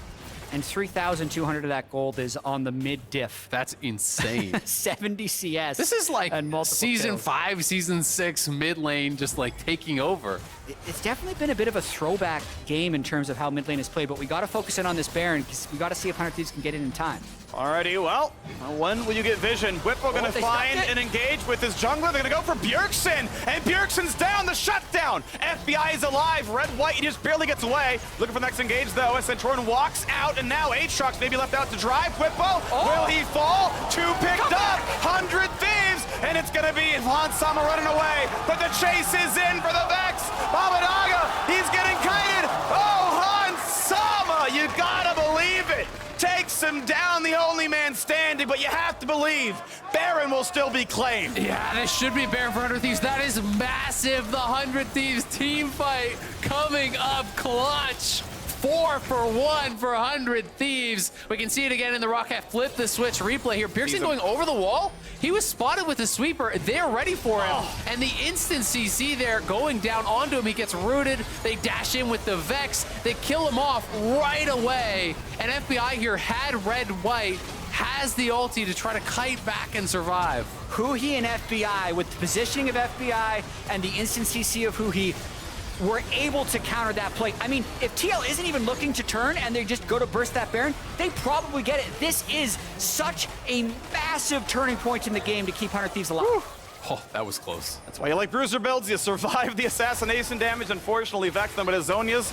And 3,200 of that gold is on the mid diff. That's insane. 70 CS. This is like and season kills. 5, season 6 mid lane just like taking over. It's definitely been a bit of a throwback game in terms of how mid lane is played, but we got to focus in on this Baron because we got to see if 100 Thieves can get it in time. Alrighty, well, when will you get vision? Whippo gonna find and engage with his jungler. They're gonna go for Bjergsen, and Bjergsen's down, the shutdown. FBI is alive, red-white, he just barely gets away. Looking for the next engage though, as Santorin walks out, and now Aatrox maybe left out to drive. Whippo, will he fall? 2 picked up, 100 Thieves, and it's gonna be Hans Sama running away, but the chase is in for the Vex. Abbedagge, he's getting kited. Oh, Hans Sama, you gotta believe it. Takes him down, the only man standing, but you have to believe Baron will still be claimed. Yeah, this should be Baron for 100 Thieves. That is massive. The 100 Thieves team fight coming up clutch. 4 for 1 for 100 Thieves. We can see it again in the Roccat flip the switch replay here. Bjergsen going over the wall. He was spotted with the sweeper. They're ready for him. And the instant CC there going down onto him. He gets rooted. They dash in with the Vex. They kill him off right away. And FBI here had red-white, has the ulti to try to kite back and survive. Huhi and FBI, with the positioning of FBI and the instant CC of Huhi, were able to counter that play. I mean, if TL isn't even looking to turn and they just go to burst that Baron, they probably get it. This is such a massive turning point in the game to keep 100 Thieves alive. Oh, that was close. That's why you like bruiser builds. You survive the assassination damage. Unfortunately, Vex them, but his Zhonya's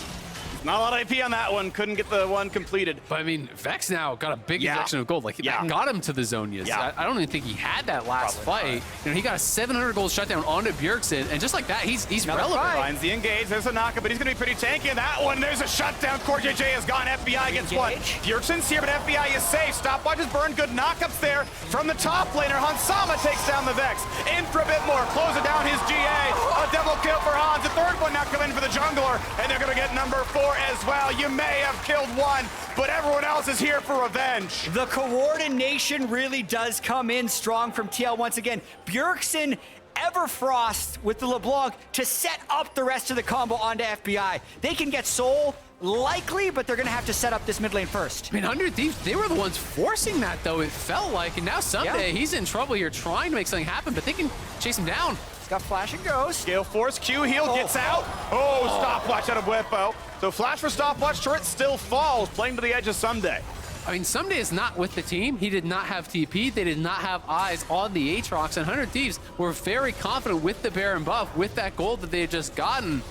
not a lot of IP on that one. Couldn't get the one completed. But I mean, Vex now got a big injection of gold. Like that got him to the Zhonyas. I don't even think he had that last fight. You know, he got a 700 gold shutdown onto Bjergsen, and just like that, he's relevant. Finds the engage. There's a knocker, but he's gonna be pretty tanky in that one. There's a shutdown. CoreJJ has gone. FBI gets one. Bjergsen's here, but FBI is safe. Stopwatch is burned. Good knockups there from the top laner. Hans Sama takes down the Vex. In for a bit more. Closing down his GA. A double kill for Hans. The third one now coming for the jungler, and they're gonna get number 4 as well. You may have killed one, but everyone else is here for revenge. The coordination really does come in strong from TL once again. Bjergsen, Everfrost with the LeBlanc to set up the rest of the combo onto FBI. They can get Soul, likely, but they're gonna have to set up this mid lane first. I mean, 100 Thieves, they were the ones forcing that, though, it felt like. And now Someday, he's in trouble here trying to make something happen, but they can chase him down. He's got Flash and Ghost. Gale Force, Q heal, gets out. Stopwatch out of Whippo. So Flash for Stopwatch, turret still falls, playing to the edge of Someday. I mean, Someday is not with the team. He did not have TP. They did not have eyes on the Aatrox. And 100 Thieves were very confident with the Baron buff, with that gold that they had just gotten.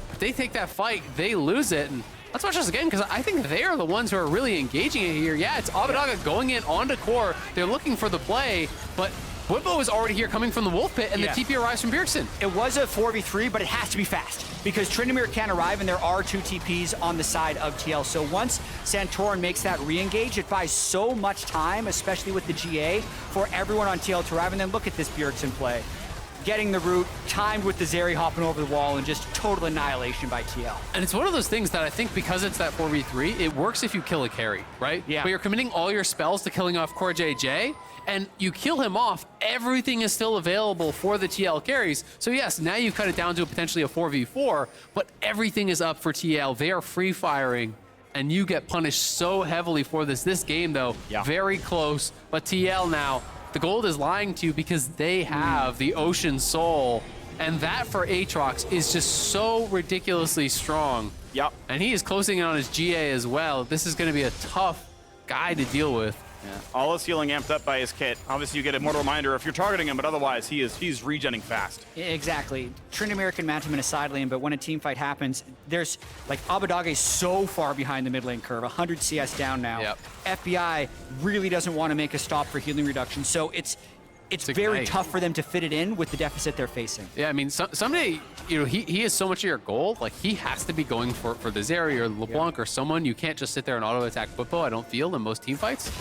But they take that fight, they lose it. And let's watch this again, because I think they are the ones who are really engaging it here. Yeah, it's Abbedagge going in onto core. They're looking for the play, but Whippo is already here coming from the Wolf Pit, and the TP arrives from Bjergsen. It was a 4v3, but it has to be fast because Tryndamere can arrive, and there are 2 TPs on the side of TL. So once Santorin makes that re-engage, it buys so much time, especially with the GA, for everyone on TL to arrive. And then look at this Bjergsen play. Getting the root, timed with the Zeri hopping over the wall, and just total annihilation by TL. And it's one of those things that I think because it's that 4v3, it works if you kill a carry, right? Yeah. But you're committing all your spells to killing off CoreJJ, and you kill him off, everything is still available for the TL carries. So yes, now you've cut it down to potentially a 4v4, but everything is up for TL. They are free firing, and you get punished so heavily for this. This game, though, very close, but TL now, the gold is lying to you because they have the Ocean Soul, and that for Aatrox is just so ridiculously strong. Yep. And he is closing in on his GA as well. This is going to be a tough guy to deal with. Yeah. All his healing amped up by his kit. Obviously, you get a mortal reminder if you're targeting him, but otherwise, he's regenning fast. Exactly. Tryndamere can mount him in a side lane, but when a team fight happens, there's like Abbedagge so far behind the mid lane curve, 100 CS down now. Yep. FBI really doesn't want to make a stop for healing reduction, so it's very Ignite. tough for them to fit it in with the deficit they're facing. Yeah, I mean, someday, you know, he is so much of your goal. Like, he has to be going for the Zeri or LeBlanc or someone. You can't just sit there and auto-attack Bwipo, I don't feel, in most team fights.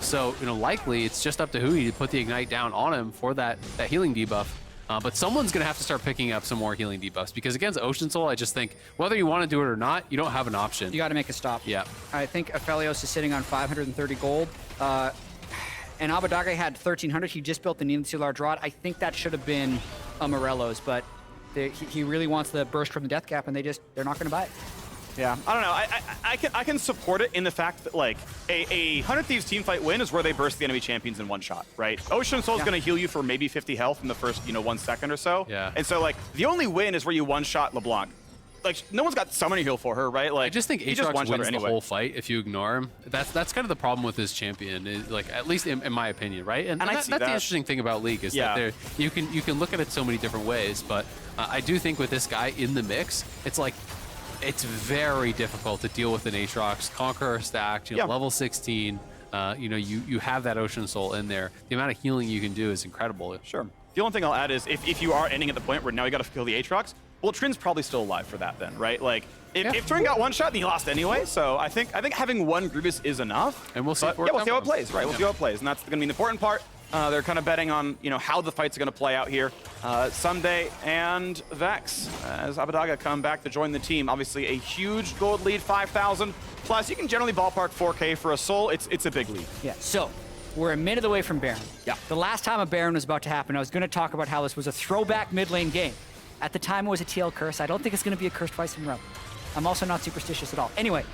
So, you know, likely it's just up to Hui to put the Ignite down on him for that healing debuff. But someone's going to have to start picking up some more healing debuffs, because against Ocean Soul, I just think whether you want to do it or not, you don't have an option. You got to make a stop. Yeah. I think Aphelios is sitting on 530 gold. And Abbedagge had 1,300. He just built the needlessly large rod. I think that should have been a Morello's, but he really wants the burst from the death cap, and they're not going to buy it. Yeah, I don't know. I can support it in the fact that, like, a 100 Thieves teamfight win is where they burst the enemy champions in one shot, right? Ocean Soul's going to heal you for maybe 50 health in the first, 1 second or so. Yeah. And so, like, the only win is where you one-shot LeBlanc. Like, no one's got summoning heal for her, right? Like, I just think he just Aatrox one-shot her wins anyway. the whole fight if you ignore him. That's kind of the problem with this champion, is, like, at least in my opinion, right? And I that's see the that. interesting thing about League, is Yeah. that you can look at it so many different ways. But I do think with this guy in the mix, it's like, it's very difficult to deal with an Aatrox. Conqueror stacked, Yeah. level 16. You have that Ocean Soul in there. The amount of healing you can do is incredible. Sure. The only thing I'll add is if you are ending at the point where now you got to kill the Aatrox, well, Trin's probably still alive for that then, right? Like, if Trin got one shot, then he lost anyway. So I think having one Grievous is enough. And we'll see. But, yeah, we'll see how it plays, right? We'll see how it plays, and that's going to be the important part. They're kind of betting on how the fights are going to play out here. Ssumday and Vex, as Abbedagge come back to join the team. Obviously, a huge gold lead, 5,000. Plus, you can generally ballpark 4K for a soul. It's a big lead. Yeah, so we're a minute away from Baron. Yeah. The last time a Baron was about to happen, I was going to talk about how this was a throwback mid lane game. At the time, it was a TL curse. I don't think it's going to be a curse twice in a row. I'm also not superstitious at all. Anyway,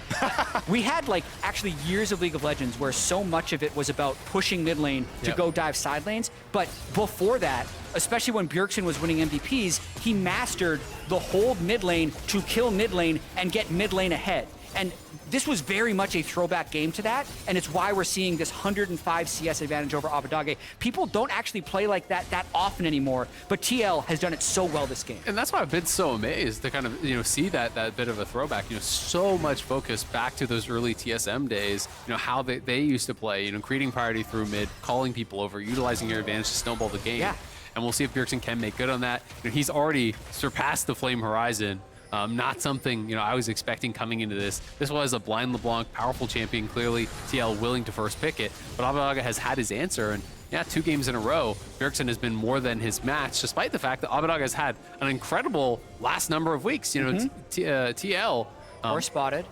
we had actually years of League of Legends where so much of it was about pushing mid lane to go dive side lanes. But before that, especially when Bjergsen was winning MVPs, he mastered the hold mid lane to kill mid lane and get mid lane ahead. And this was very much a throwback game to that, and it's why we're seeing this 105 CS advantage over Abbedagge. People don't actually play like that often anymore, but TL has done it so well this game. And that's why I've been so amazed to kind of see that bit of a throwback. So much focus back to those early TSM days. How they used to play. Creating priority through mid, calling people over, utilizing your advantage to snowball the game. Yeah. And we'll see if Bjergsen can make good on that. He's already surpassed the Flame Horizon. Not something I was expecting coming into this. This was a blind LeBlanc, powerful champion, clearly TL willing to first pick it, but Abbedagge has had his answer, and 2 games in a row, Bjergsen has been more than his match, despite the fact that Abbedagge has had an incredible last number of weeks. TL. Or spotted.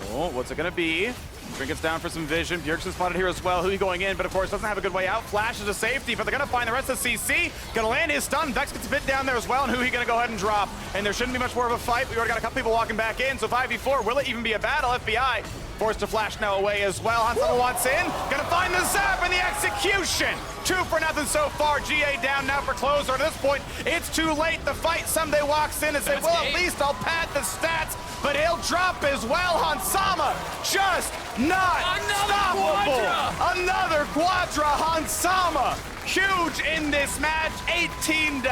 Oh, what's it going to be? Trinket's down for some vision. Bjergsen spotted here as well. Hui going in, but of course doesn't have a good way out. Flashes to safety, but they're going to find the rest of CC. Going to land his stun. Vex gets a bit down there as well, and Hui going to go ahead and drop. And there shouldn't be much more of a fight. We already got a couple people walking back in, so 5v4. Will it even be a battle? FBI forced to flash now away as well. Hansama wants in. Going to find the zap and the execution. 2 for nothing so far. GA down now for closer. At this point, it's too late. The fight. Ssumday walks in and says, well, at least I'll pad the stats. But he'll drop as well. Hansama just not stoppable. Another Quadra. Hansama huge in this match. 18-8.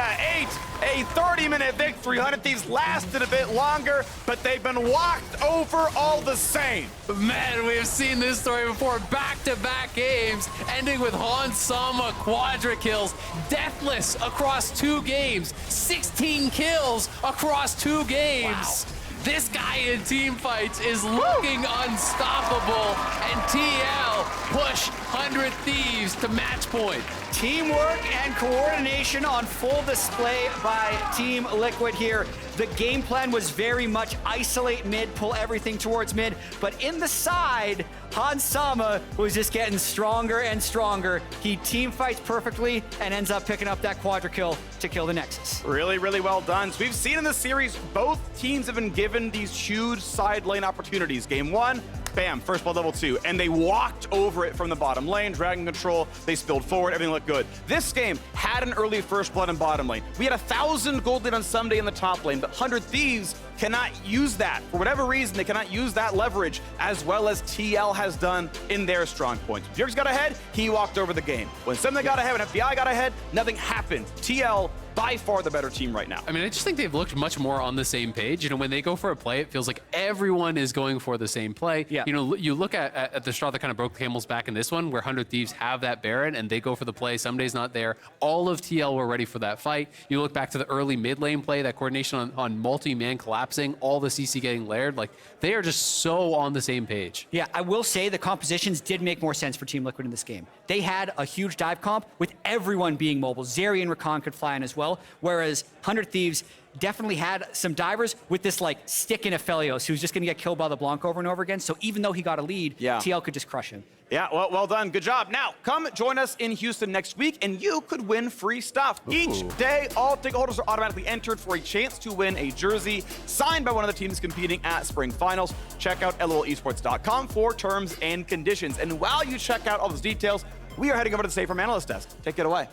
A 30-minute victory. 100 Thieves lasted a bit longer, but they've been walked over all the same. Man, we have seen this story before. Back-to-back games, ending with Hansama quadra kills. Deathless across 2 games. 16 kills across 2 games. Wow. This guy in team fights is looking unstoppable, and TL push 100 Thieves to match point. Teamwork and coordination on full display by Team Liquid here. The game plan was very much isolate mid, pull everything towards mid, but in the side, Hansama was just getting stronger and stronger. He team fights perfectly and ends up picking up that quadra kill to kill the Nexus. Really, really well done. So we've seen in the series, both teams have been given these huge side lane opportunities. Game 1, bam, first blood level 2, and they walked over it from the bottom lane, dragon control, they spilled forward, everything looked good. This game had an early first blood in bottom lane. We had 1,000 gold lead on Ssumday in the top lane, but 100 Thieves cannot use that. For whatever reason, they cannot use that leverage as well as TL has done in their strong points. When Bjerg's got ahead, he walked over the game. When Semna got ahead, when FBI got ahead, nothing happened. TL, by far the better team right now. I mean, I just think they've looked much more on the same page. You know, when they go for a play, it feels like everyone is going for the same play. Yeah. You know, you look at the straw that kind of broke the camel's back in this one, where 100 Thieves have that Baron and they go for the play. Somebody's not there. All of TL were ready for that fight. You look back to the early mid lane play, that coordination on multi-man collapsing, all the CC getting layered. Like, they are just so on the same page. Yeah, I will say the compositions did make more sense for Team Liquid in this game. They had a huge dive comp with everyone being mobile. Zeri and Rakan could fly in as well, whereas 100 Thieves definitely had some divers with this like stick in Aphelios who's just going to get killed by the Blanc over and over again. So even though he got a lead, TL could just crush him. Yeah, well done. Good job. Now, come join us in Houston next week, and you could win free stuff. Each day, all ticket holders are automatically entered for a chance to win a jersey signed by one of the teams competing at Spring Finals. Check out lolesports.com for terms and conditions. And while you check out all those details, we are heading over to the State Farm Analyst Desk. Take it away.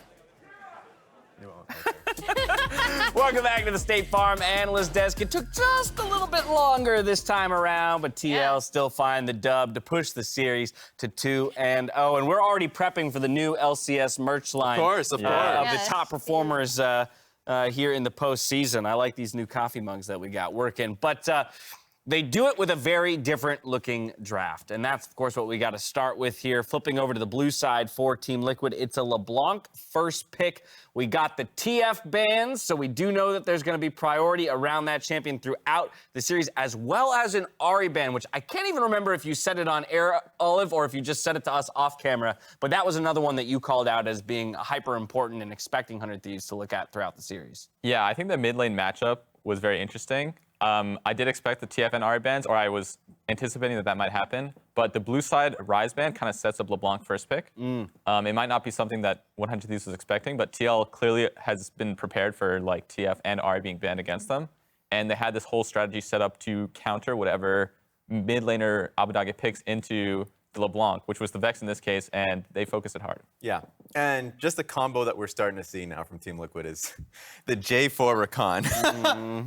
Welcome back to the State Farm Analyst Desk. It took just a little bit longer this time around, but TL still find the dub to push the series to 2-0. And we're already prepping for the new LCS merch line. Of course. Of the top performers here in the postseason. I like these new coffee mugs that we got working. But they do it with a very different looking draft. And that's, of course, what we got to start with here. Flipping over to the blue side for Team Liquid, it's a LeBlanc first pick. We got the TF bans, so we do know that there's going to be priority around that champion throughout the series, as well as an Ahri ban, which I can't even remember if you said it on air, Olive, or if you just said it to us off camera. But that was another one that you called out as being hyper important and expecting 100 Thieves to look at throughout the series. Yeah, I think the mid lane matchup was very interesting. I did expect the TF and Ahri bans, or I was anticipating that might happen. But the blue side Ryze ban kind of sets up LeBlanc first pick. It might not be something that 100 Thieves was expecting, but TL clearly has been prepared for like TF and Ahri being banned against them. And they had this whole strategy set up to counter whatever mid laner Abbedagge picks into the LeBlanc, which was the Vex in this case, and they focused it hard. Yeah, and just the combo that we're starting to see now from Team Liquid is the J4 Rakan.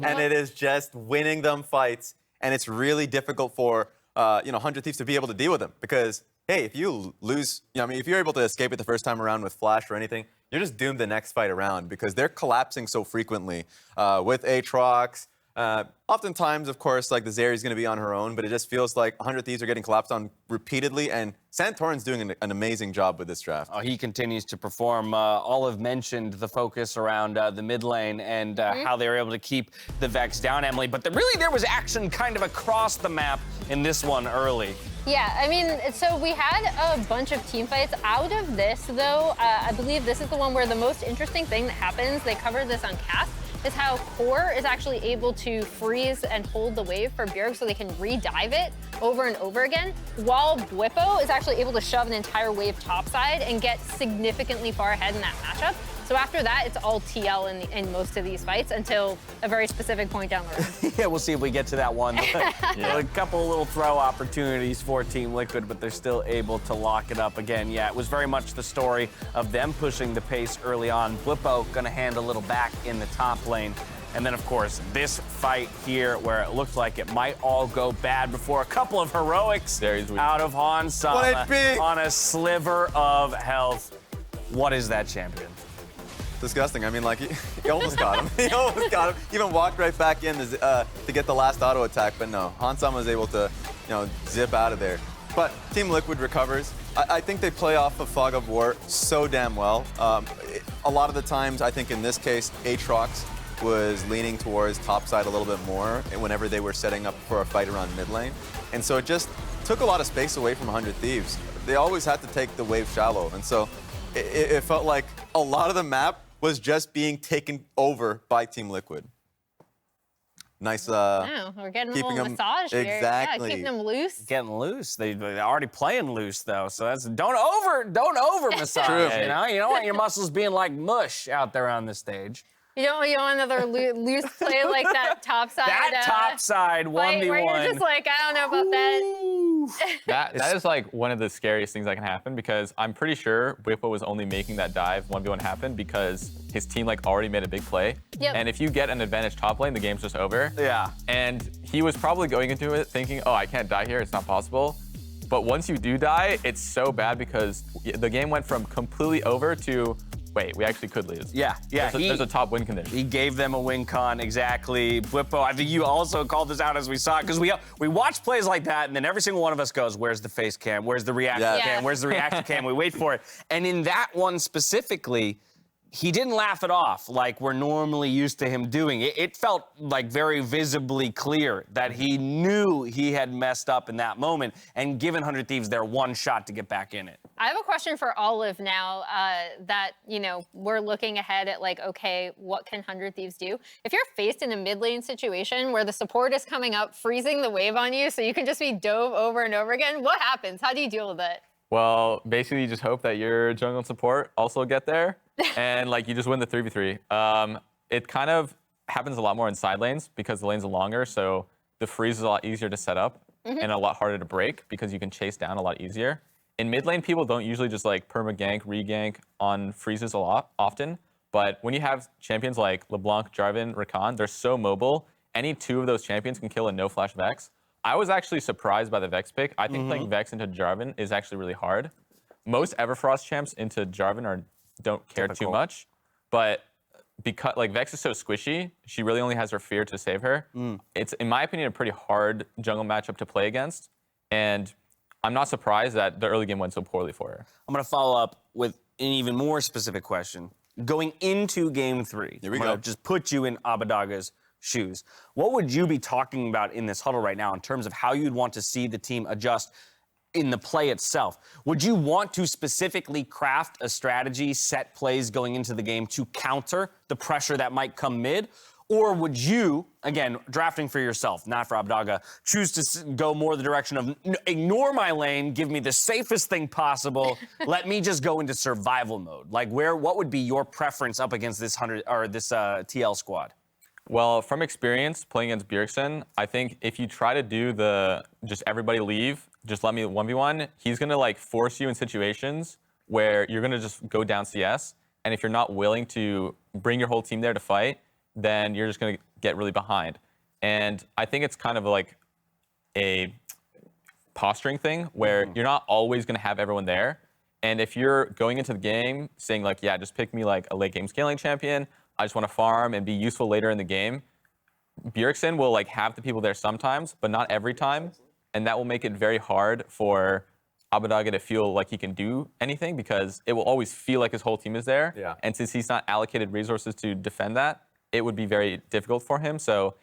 And it is just winning them fights, and it's really difficult for 100 Thieves to be able to deal with them because, hey, if you lose, if you're able to escape it the first time around with Flash or anything, you're just doomed the next fight around because they're collapsing so frequently with Aatrox. Oftentimes, of course, like the Zeri is going to be on her own, but it just feels like 100 Thieves are getting collapsed on repeatedly, and Santorin's doing an amazing job with this draft. Oh, he continues to perform. Olive mentioned the focus around the mid lane and how they were able to keep the Vex down, Emily, but really there was action kind of across the map in this one early. Yeah, I mean, so we had a bunch of team fights. Out of this, though, I believe this is the one where the most interesting thing that happens, they covered this on Cast, is how Core is actually able to freeze and hold the wave for Bjerg so they can re-dive it over and over again, while Bwipo is actually able to shove an entire wave topside and get significantly far ahead in that matchup. So after that, it's all TL in most of these fights until a very specific point down the road. Yeah, we'll see if we get to that one. A couple little throw opportunities for Team Liquid, but they're still able to lock it up again. Yeah, it was very much the story of them pushing the pace early on. Bwipo gonna hand a little back in the top lane. And then, of course, this fight here where it looked like it might all go bad before a couple of heroics out of Hans Sama on a sliver of health. What is that champion? Disgusting. I mean, like, he almost got him. He almost got him. Even walked right back in to get the last auto attack, but no. Hansama was able to, zip out of there. But Team Liquid recovers. I think they play off of Fog of War so damn well. A lot of the times, I think in this case, Aatrox was leaning towards topside a little bit more whenever they were setting up for a fight around mid lane. And so it just took a lot of space away from 100 Thieves. They always had to take the wave shallow. And so it felt like a lot of the map was just being taken over by Team Liquid. Nice. Wow, we're getting a little massage here. Exactly. Yeah, keeping them loose. Getting loose. They're already playing loose though, so that's don't over massage. True. You don't want your muscles being like mush out there on the stage. You don't want another loose play like that topside. That topside 1v1. Where you're just like, I don't know about that. That is like one of the scariest things that can happen because I'm pretty sure Bwipo was only making that dive 1v1 happen because his team like already made a big play. Yep. And if you get an advantage top lane, the game's just over. Yeah. And he was probably going into it thinking, oh, I can't die here, it's not possible. But once you do die, it's so bad because the game went from completely over to, wait, we actually could lose. Yeah. There's a top win condition. He gave them a win con, exactly. Bwipo, I think you also called this out as we saw it, because we watch plays like that, and then every single one of us goes, where's the face cam? Where's the reaction Yeah. cam? Where's the reaction cam? We wait for it. And in that one specifically, he didn't laugh it off like we're normally used to him doing. It felt like very visibly clear that he knew he had messed up in that moment and given 100 Thieves their one shot to get back in it. I have a question for Olive now that, we're looking ahead at like, okay, what can 100 Thieves do? If you're faced in a mid lane situation where the support is coming up, freezing the wave on you so you can just be dove over and over again, what happens? How do you deal with it? Well, basically you just hope that your jungle and support also get there and like you just win the 3v3. It kind of happens a lot more in side lanes because the lanes are longer, so the freeze is a lot easier to set up and a lot harder to break because you can chase down a lot easier. In mid lane, people don't usually just like perma-gank, re-gank on freezes often, but when you have champions like LeBlanc, Jarvan, Rakan, they're so mobile, any two of those champions can kill a no-flash Vex. I was actually surprised by the Vex pick. I think playing Vex into Jarvan is actually really hard. Most Everfrost champs into Jarvan don't care too much, but because like Vex is so squishy, she really only has her fear to save her. It's, in my opinion, a pretty hard jungle matchup to play against, and I'm not surprised that the early game went so poorly for her. I'm going to follow up with an even more specific question. Going into game 3, Here we I'm gonna go. just put you in Abadaga's shoes. What would you be talking about in this huddle right now in terms of how you'd want to see the team adjust in the play itself? Would you want to specifically craft a strategy, set plays going into the game to counter the pressure that might come mid? Or would you, again, drafting for yourself, not for Abadaga, choose to go more the direction of ignore my lane, give me the safest thing possible, let me just go into survival mode? Like, what would be your preference up against this TL squad? Well, from experience playing against Bjergsen, I think if you try to do the just everybody leave, just let me 1v1, he's gonna like force you in situations where you're gonna just go down CS, and if you're not willing to bring your whole team there to fight, then you're just gonna get really behind. And I think it's kind of like a posturing thing where you're not always gonna have everyone there. And if you're going into the game saying like, yeah, just pick me like a late game scaling champion, I just want to farm and be useful later in the game, Bjergsen will like have the people there sometimes, but not every time. And that will make it very hard for Abadaga to feel like he can do anything because it will always feel like his whole team is there. Yeah. And since he's not allocated resources to defend that, it would be very difficult for him. So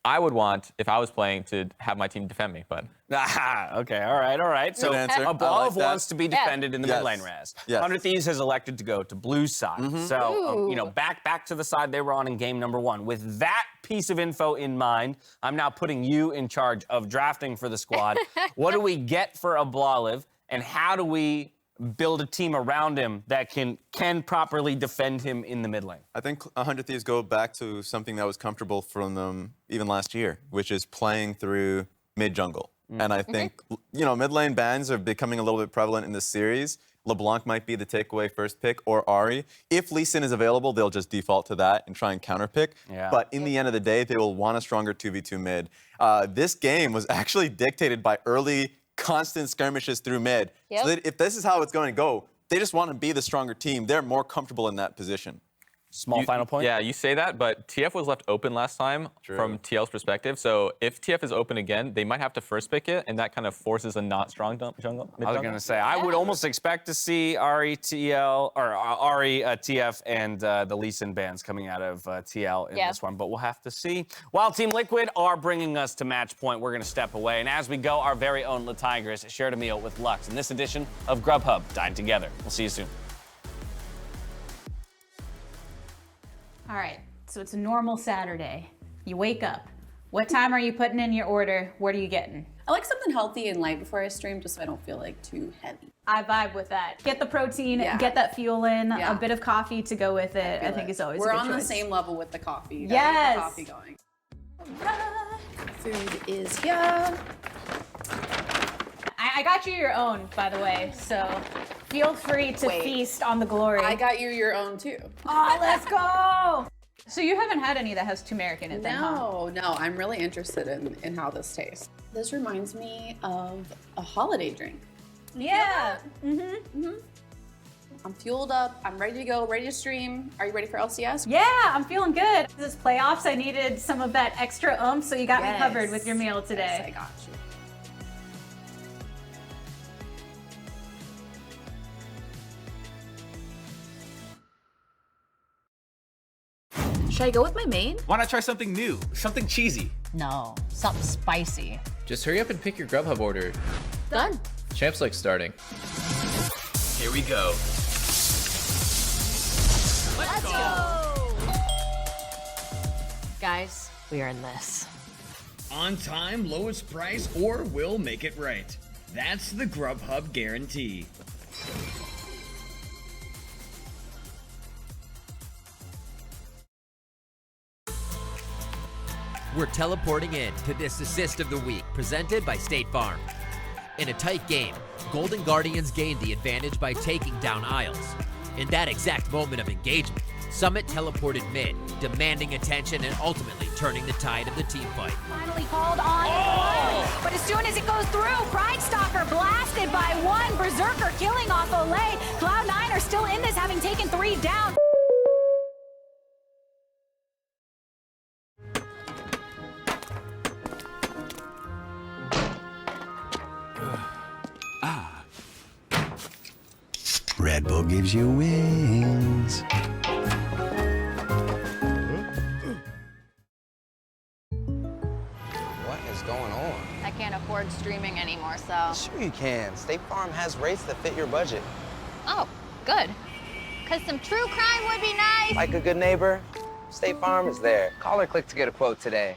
I would want, if I was playing, to have my team defend me, but. Okay, all right. So Good answer. I Above like that. wants to be defended in the Yes. mid lane, Raz. Yes. 100 Thieves has elected to go to blue side. So, Ooh. back to the side they were on in game number 1. With that piece of info in mind, I'm now putting you in charge of drafting for the squad. What do we get for Ablaliv, and how do we build a team around him that can properly defend him in the mid lane? I think 100 Thieves go back to something that was comfortable from them even last year, which is playing through mid-jungle. And I think, mid lane bans are becoming a little bit prevalent in this series. LeBlanc might be the takeaway first pick, or Ahri. If Lee Sin is available, they'll just default to that and try and counterpick. Yeah. But in the end of the day, they will want a stronger 2v2 mid. This game was actually dictated by early constant skirmishes through mid. Yep. So that if this is how it's going to go, they just want to be the stronger team. They're more comfortable in that position. Small final point? Yeah, you say that, but TF was left open last time from TL's perspective. So if TF is open again, they might have to first pick it, and that kind of forces a not strong jungle. I was going to say, I would almost expect to see Ahri, TL, or Ahri, TF, and the Lee Sin bands coming out of TL in this one, but we'll have to see. While Team Liquid are bringing us to match point, we're going to step away. And as we go, our very own LaTigris shared a meal with Lux in this edition of Grubhub Dine Together. We'll see you soon. All right, so it's a normal Saturday. You wake up. What time are you putting in your order? What are you getting? I like something healthy and light before I stream, just so I don't feel like too heavy. I vibe with that. Get the protein, Yeah. get that fuel in, Yeah. a bit of coffee to go with it. I think is always We're a good on the choice. same level with the coffee. You Yes. gotta get the coffee going. Food is here. I got you your own, by the way, so feel free to Wait. feast on the glory. I got you your own too. Oh, let's go! So you haven't had any that has turmeric in it then, huh? No, I'm really interested in how this tastes. This reminds me of a holiday drink. Yeah. I'm fueled up, I'm ready to go, ready to stream. Are you ready for LCS? Yeah, I'm feeling good. This playoffs, I needed some of that extra oomph, so you got me covered with your meal today. Yes, I got you. Should I go with my main? Why not try something new? Something cheesy? No, something spicy. Just hurry up and pick your Grubhub order. Done. Champs like starting. Here we go. Let's go! Guys, we are in this. On time, lowest price, or we'll make it right. That's the Grubhub guarantee. We're teleporting in to this assist of the week, presented by State Farm. In a tight game, Golden Guardians gained the advantage by taking down Isles. In that exact moment of engagement, Summit teleported mid, demanding attention and ultimately turning the tide of the team fight. Finally called on, but as soon as it goes through, Pride Stalker blasted by one, Berserker killing off Olay. Cloud9 are still in this, having taken 3 down. Red Bull gives you wings. What is going on? I can't afford streaming anymore, so. Sure you can. State Farm has rates that fit your budget. Oh, good. Because some true crime would be nice. Like a good neighbor, State Farm is there. Call or click to get a quote today.